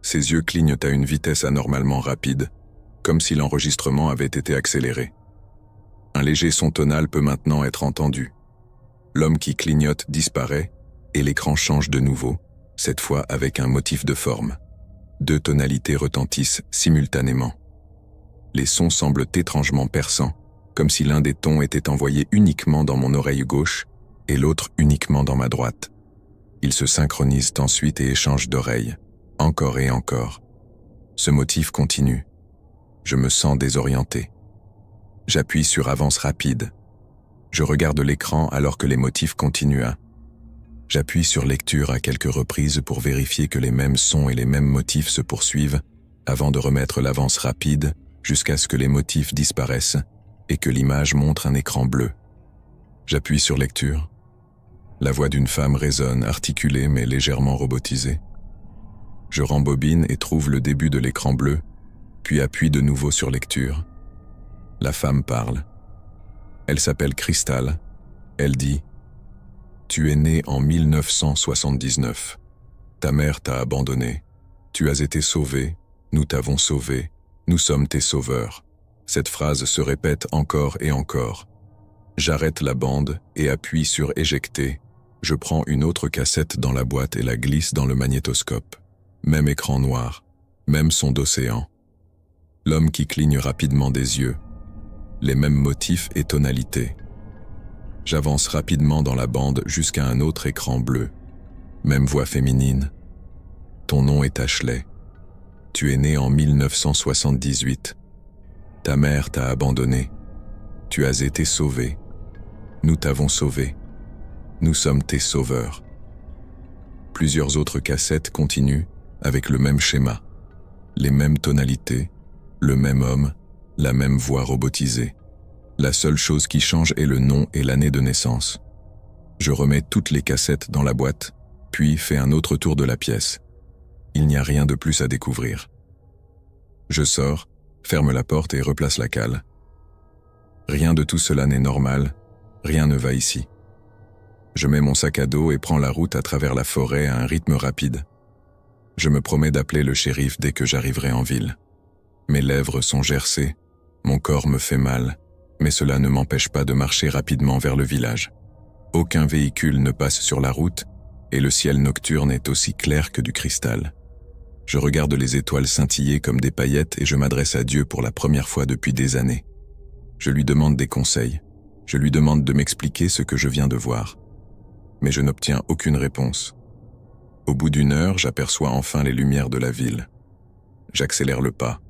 Ses yeux clignotent à une vitesse anormalement rapide, comme si l'enregistrement avait été accéléré. Un léger son tonal peut maintenant être entendu. L'homme qui clignote disparaît et l'écran change de nouveau, cette fois avec un motif de forme. 2 tonalités retentissent simultanément. Les sons semblent étrangement perçants, comme si l'un des tons était envoyé uniquement dans mon oreille gauche et l'autre uniquement dans ma droite. Ils se synchronisent ensuite et échangent d'oreilles, encore et encore. Ce motif continue. Je me sens désorienté. J'appuie sur avance rapide. Je regarde l'écran alors que les motifs continuent. J'appuie sur lecture à quelques reprises pour vérifier que les mêmes sons et les mêmes motifs se poursuivent avant de remettre l'avance rapide jusqu'à ce que les motifs disparaissent et que l'image montre un écran bleu. J'appuie sur lecture. La voix d'une femme résonne, articulée mais légèrement robotisée. Je rembobine et trouve le début de l'écran bleu, puis appuie de nouveau sur lecture. La femme parle. Elle s'appelle Crystal. Elle dit « Tu es né en 1979. Ta mère t'a abandonné. Tu as été sauvé. Nous t'avons sauvé. Nous sommes tes sauveurs. » Cette phrase se répète encore et encore. J'arrête la bande et appuie sur éjecter. Je prends une autre cassette dans la boîte et la glisse dans le magnétoscope. Même écran noir. Même son d'océan. L'homme qui cligne rapidement des yeux. Les mêmes motifs et tonalités. J'avance rapidement dans la bande jusqu'à un autre écran bleu. Même voix féminine. Ton nom est Ashley. Tu es né en 1978. Ta mère t'a abandonné. Tu as été sauvé. Nous t'avons sauvé. Nous sommes tes sauveurs. Plusieurs autres cassettes continuent avec le même schéma. Les mêmes tonalités, le même homme, la même voix robotisée. La seule chose qui change est le nom et l'année de naissance. Je remets toutes les cassettes dans la boîte, puis fais un autre tour de la pièce. Il n'y a rien de plus à découvrir. Je sors, ferme la porte et replace la cale. Rien de tout cela n'est normal, rien ne va ici. Je mets mon sac à dos et prends la route à travers la forêt à un rythme rapide. Je me promets d'appeler le shérif dès que j'arriverai en ville. Mes lèvres sont gercées, mon corps me fait mal, mais cela ne m'empêche pas de marcher rapidement vers le village. Aucun véhicule ne passe sur la route et le ciel nocturne est aussi clair que du cristal. Je regarde les étoiles scintiller comme des paillettes et je m'adresse à Dieu pour la première fois depuis des années. Je lui demande des conseils. Je lui demande de m'expliquer ce que je viens de voir. Mais je n'obtiens aucune réponse. Au bout d'une heure, j'aperçois enfin les lumières de la ville. J'accélère le pas.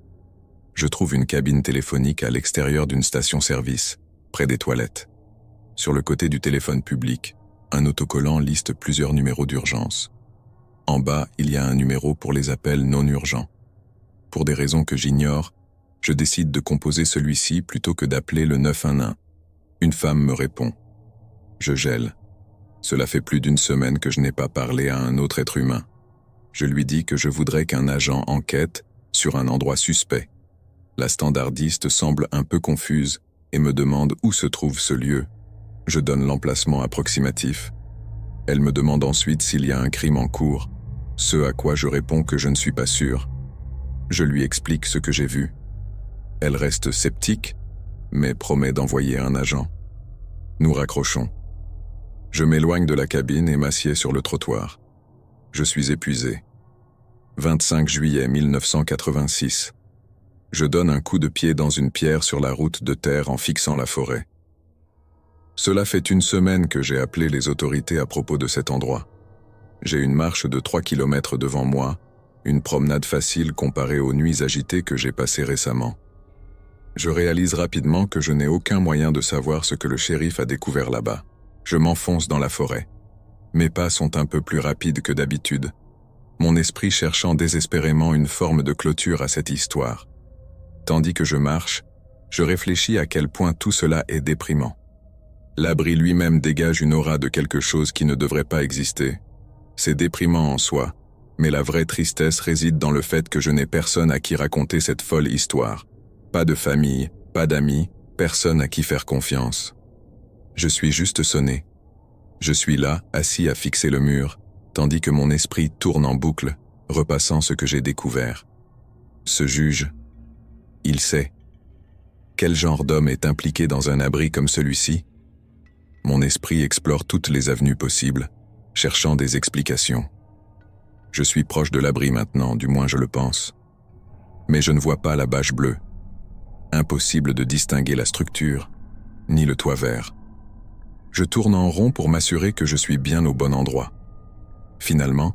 Je trouve une cabine téléphonique à l'extérieur d'une station-service, près des toilettes. Sur le côté du téléphone public, un autocollant liste plusieurs numéros d'urgence. En bas, il y a un numéro pour les appels non urgents. Pour des raisons que j'ignore, je décide de composer celui-ci plutôt que d'appeler le 911. Une femme me répond. Je gèle. Cela fait plus d'une semaine que je n'ai pas parlé à un autre être humain. Je lui dis que je voudrais qu'un agent enquête sur un endroit suspect. La standardiste semble un peu confuse et me demande où se trouve ce lieu. Je donne l'emplacement approximatif. Elle me demande ensuite s'il y a un crime en cours, ce à quoi je réponds que je ne suis pas sûr. Je lui explique ce que j'ai vu. Elle reste sceptique, mais promet d'envoyer un agent. Nous raccrochons. Je m'éloigne de la cabine et m'assieds sur le trottoir. Je suis épuisé. 25 juillet 1986. Je donne un coup de pied dans une pierre sur la route de terre en fixant la forêt. Cela fait une semaine que j'ai appelé les autorités à propos de cet endroit. J'ai une marche de 3 km devant moi, une promenade facile comparée aux nuits agitées que j'ai passées récemment. Je réalise rapidement que je n'ai aucun moyen de savoir ce que le shérif a découvert là-bas. Je m'enfonce dans la forêt. Mes pas sont un peu plus rapides que d'habitude, mon esprit cherchant désespérément une forme de clôture à cette histoire. Tandis que je marche, je réfléchis à quel point tout cela est déprimant. L'abri lui-même dégage une aura de quelque chose qui ne devrait pas exister. C'est déprimant en soi, mais la vraie tristesse réside dans le fait que je n'ai personne à qui raconter cette folle histoire. Pas de famille, pas d'amis, personne à qui faire confiance. Je suis juste sonné. Je suis là, assis à fixer le mur, tandis que mon esprit tourne en boucle, repassant ce que j'ai découvert. Ce juge, il sait. Quel genre d'homme est impliqué dans un abri comme celui-ci? Mon esprit explore toutes les avenues possibles, cherchant des explications. Je suis proche de l'abri maintenant, du moins je le pense. Mais je ne vois pas la bâche bleue. Impossible de distinguer la structure, ni le toit vert. Je tourne en rond pour m'assurer que je suis bien au bon endroit. Finalement,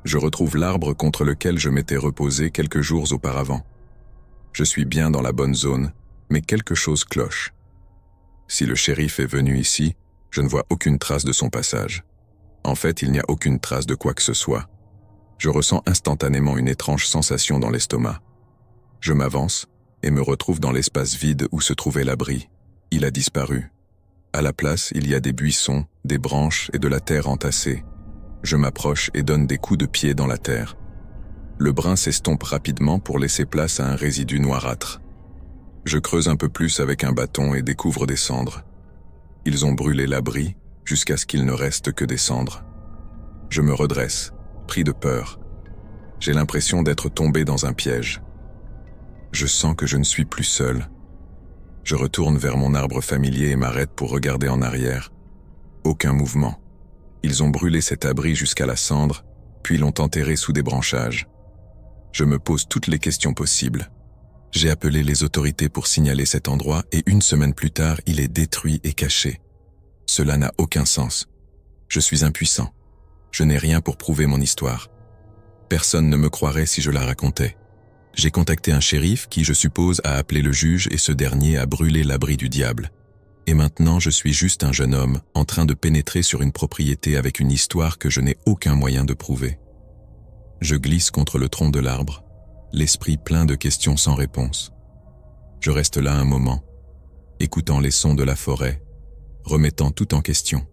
je retrouve l'arbre contre lequel je m'étais reposé quelques jours auparavant. Je suis bien dans la bonne zone, mais quelque chose cloche. Si le shérif est venu ici, je ne vois aucune trace de son passage. En fait, il n'y a aucune trace de quoi que ce soit. Je ressens instantanément une étrange sensation dans l'estomac. Je m'avance et me retrouve dans l'espace vide où se trouvait l'abri. Il a disparu. À la place, il y a des buissons, des branches et de la terre entassée. Je m'approche et donne des coups de pied dans la terre. Le brin s'estompe rapidement pour laisser place à un résidu noirâtre. Je creuse un peu plus avec un bâton et découvre des cendres. Ils ont brûlé l'abri jusqu'à ce qu'il ne reste que des cendres. Je me redresse, pris de peur. J'ai l'impression d'être tombé dans un piège. Je sens que je ne suis plus seul. Je retourne vers mon arbre familier et m'arrête pour regarder en arrière. Aucun mouvement. Ils ont brûlé cet abri jusqu'à la cendre, puis l'ont enterré sous des branchages. Je me pose toutes les questions possibles. J'ai appelé les autorités pour signaler cet endroit et 1 semaine plus tard, il est détruit et caché. Cela n'a aucun sens. Je suis impuissant. Je n'ai rien pour prouver mon histoire. Personne ne me croirait si je la racontais. J'ai contacté un shérif qui, je suppose, a appelé le juge et ce dernier a brûlé l'abri du diable. Et maintenant, je suis juste un jeune homme en train de pénétrer sur une propriété avec une histoire que je n'ai aucun moyen de prouver. Je glisse contre le tronc de l'arbre, l'esprit plein de questions sans réponse. Je reste là un moment, écoutant les sons de la forêt, remettant tout en question.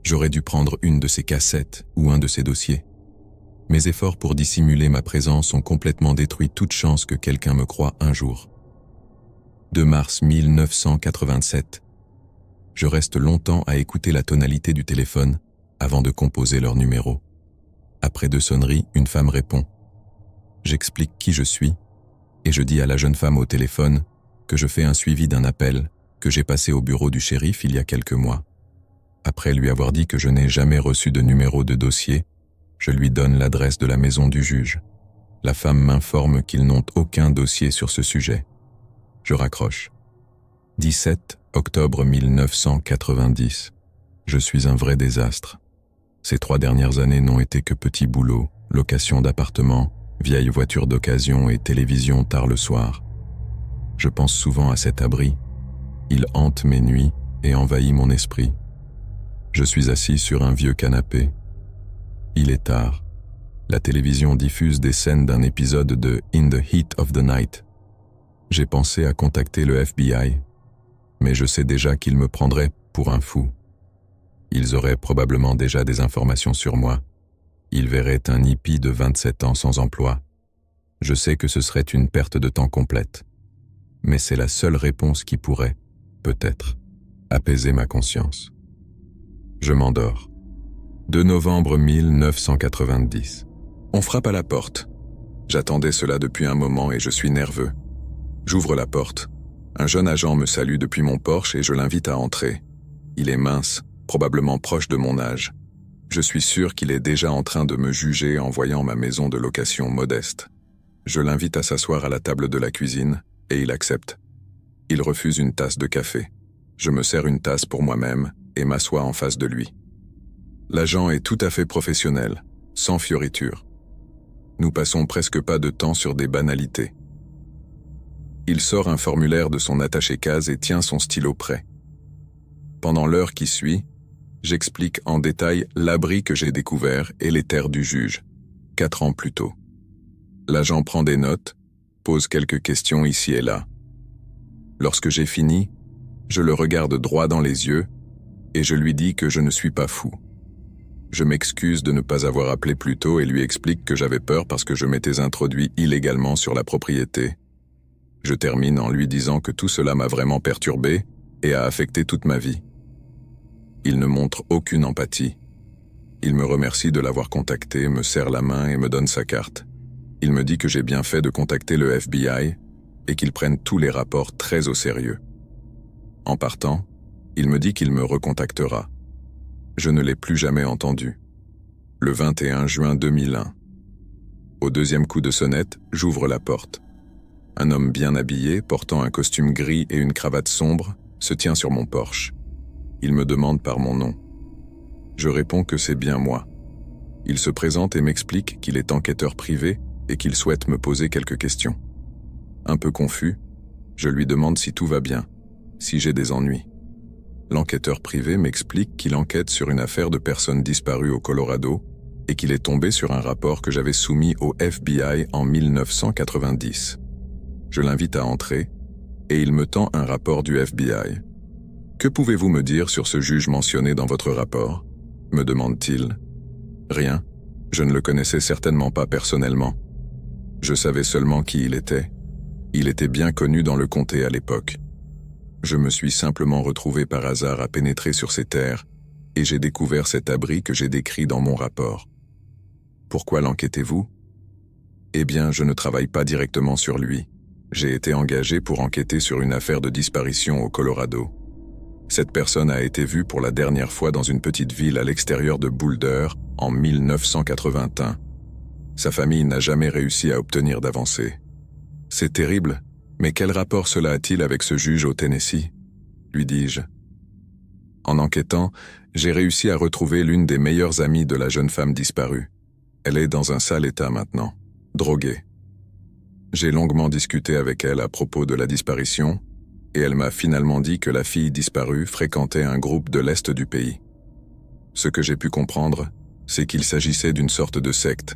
J'aurais dû prendre une de ces cassettes ou un de ces dossiers. Mes efforts pour dissimuler ma présence ont complètement détruit toute chance que quelqu'un me croie un jour. 2 mars 1987. Je reste longtemps à écouter la tonalité du téléphone avant de composer leur numéro. Après 2 sonneries, une femme répond. J'explique qui je suis et je dis à la jeune femme au téléphone que je fais un suivi d'un appel que j'ai passé au bureau du shérif il y a quelques mois. Après lui avoir dit que je n'ai jamais reçu de numéro de dossier, je lui donne l'adresse de la maison du juge. La femme m'informe qu'ils n'ont aucun dossier sur ce sujet. Je raccroche. 17 octobre 1990. Je suis un vrai désastre. Ces 3 dernières années n'ont été que petits boulots, location d'appartements, vieilles voitures d'occasion et télévision tard le soir. Je pense souvent à cet abri. Il hante mes nuits et envahit mon esprit. Je suis assis sur un vieux canapé. Il est tard. La télévision diffuse des scènes d'un épisode de In the Heat of the Night. J'ai pensé à contacter le FBI, mais je sais déjà qu'ils me prendraient pour un fou. Ils auraient probablement déjà des informations sur moi. Ils verraient un hippie de 27 ans sans emploi. Je sais que ce serait une perte de temps complète. Mais c'est la seule réponse qui pourrait, peut-être, apaiser ma conscience. Je m'endors. 2 novembre 1990. On frappe à la porte. J'attendais cela depuis un moment et je suis nerveux. J'ouvre la porte. Un jeune agent me salue depuis mon porche et je l'invite à entrer. Il est mince, probablement proche de mon âge. Je suis sûr qu'il est déjà en train de me juger en voyant ma maison de location modeste. Je l'invite à s'asseoir à la table de la cuisine et il accepte. Il refuse une tasse de café. Je me sers une tasse pour moi-même et m'assois en face de lui. L'agent est tout à fait professionnel, sans fioritures. Nous passons presque pas de temps sur des banalités. Il sort un formulaire de son attaché-case et tient son stylo prêt. Pendant l'heure qui suit, j'explique en détail l'abri que j'ai découvert et les terres du juge, 4 ans plus tôt. L'agent prend des notes, pose quelques questions ici et là. Lorsque j'ai fini, je le regarde droit dans les yeux et je lui dis que je ne suis pas fou. Je m'excuse de ne pas avoir appelé plus tôt et lui explique que j'avais peur parce que je m'étais introduit illégalement sur la propriété. Je termine en lui disant que tout cela m'a vraiment perturbé et a affecté toute ma vie. Il ne montre aucune empathie. Il me remercie de l'avoir contacté, me serre la main et me donne sa carte. Il me dit que j'ai bien fait de contacter le FBI et qu'ils prennent tous les rapports très au sérieux. En partant, il me dit qu'il me recontactera. Je ne l'ai plus jamais entendu. Le 21 juin 2001. Au 2e coup de sonnette, j'ouvre la porte. Un homme bien habillé, portant un costume gris et une cravate sombre, se tient sur mon porche. Il me demande par mon nom. Je réponds que c'est bien moi. Il se présente et m'explique qu'il est enquêteur privé et qu'il souhaite me poser quelques questions. Un peu confus, je lui demande si tout va bien, si j'ai des ennuis. L'enquêteur privé m'explique qu'il enquête sur une affaire de personnes disparues au Colorado et qu'il est tombé sur un rapport que j'avais soumis au FBI en 1990. Je l'invite à entrer et il me tend un rapport du FBI. « Que pouvez-vous me dire sur ce juge mentionné dans votre rapport ?» me demande-t-il. « Rien, je ne le connaissais certainement pas personnellement. Je savais seulement qui il était. Il était bien connu dans le comté à l'époque. Je me suis simplement retrouvé par hasard à pénétrer sur ces terres et j'ai découvert cet abri que j'ai décrit dans mon rapport. Pourquoi l'enquêtez-vous ? Eh bien, je ne travaille pas directement sur lui. J'ai été engagé pour enquêter sur une affaire de disparition au Colorado. Cette personne a été vue pour la dernière fois dans une petite ville à l'extérieur de Boulder en 1981. Sa famille n'a jamais réussi à obtenir d'avancée. C'est terrible, mais quel rapport cela a-t-il avec ce juge au Tennessee ? Lui dis-je. En enquêtant, j'ai réussi à retrouver l'une des meilleures amies de la jeune femme disparue. Elle est dans un sale état maintenant, droguée. J'ai longuement discuté avec elle à propos de la disparition, et elle m'a finalement dit que la fille disparue fréquentait un groupe de l'Est du pays. Ce que j'ai pu comprendre, c'est qu'il s'agissait d'une sorte de secte.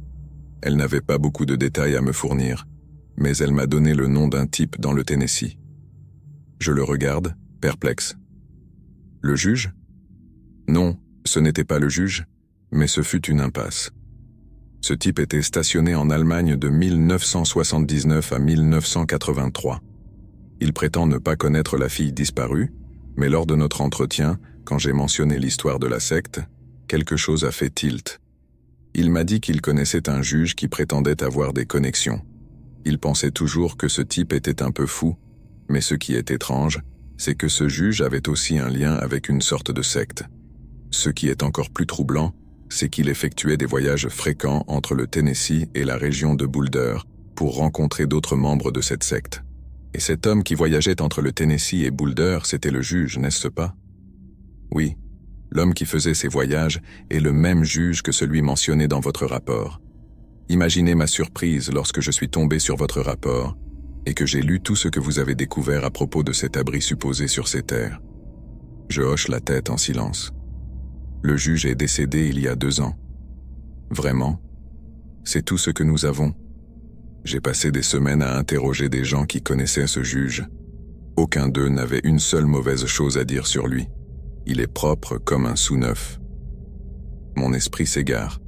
Elle n'avait pas beaucoup de détails à me fournir, mais elle m'a donné le nom d'un type dans le Tennessee. Je le regarde, perplexe. Le juge ? Non, ce n'était pas le juge, mais ce fut une impasse. Ce type était stationné en Allemagne de 1979 à 1983. Il prétend ne pas connaître la fille disparue, mais lors de notre entretien, quand j'ai mentionné l'histoire de la secte, quelque chose a fait tilt. Il m'a dit qu'il connaissait un juge qui prétendait avoir des connexions. Il pensait toujours que ce type était un peu fou, mais ce qui est étrange, c'est que ce juge avait aussi un lien avec une sorte de secte. Ce qui est encore plus troublant, c'est qu'il effectuait des voyages fréquents entre le Tennessee et la région de Boulder pour rencontrer d'autres membres de cette secte. Et cet homme qui voyageait entre le Tennessee et Boulder, c'était le juge, n'est-ce pas? Oui, l'homme qui faisait ces voyages est le même juge que celui mentionné dans votre rapport. Imaginez ma surprise lorsque je suis tombé sur votre rapport et que j'ai lu tout ce que vous avez découvert à propos de cet abri supposé sur ces terres. Je hoche la tête en silence. Le juge est décédé il y a 2 ans. Vraiment? C'est tout ce que nous avons. J'ai passé des semaines à interroger des gens qui connaissaient ce juge. Aucun d'eux n'avait une seule mauvaise chose à dire sur lui. Il est propre comme un sous-neuf. Mon esprit s'égare.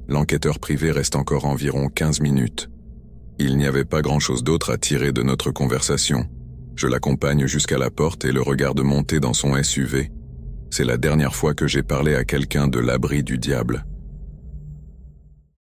L'enquêteur privé reste encore environ 15 minutes. Il n'y avait pas grand-chose d'autre à tirer de notre conversation. Je l'accompagne jusqu'à la porte et le regarde monter dans son SUV. C'est la dernière fois que j'ai parlé à quelqu'un de l'abri du diable.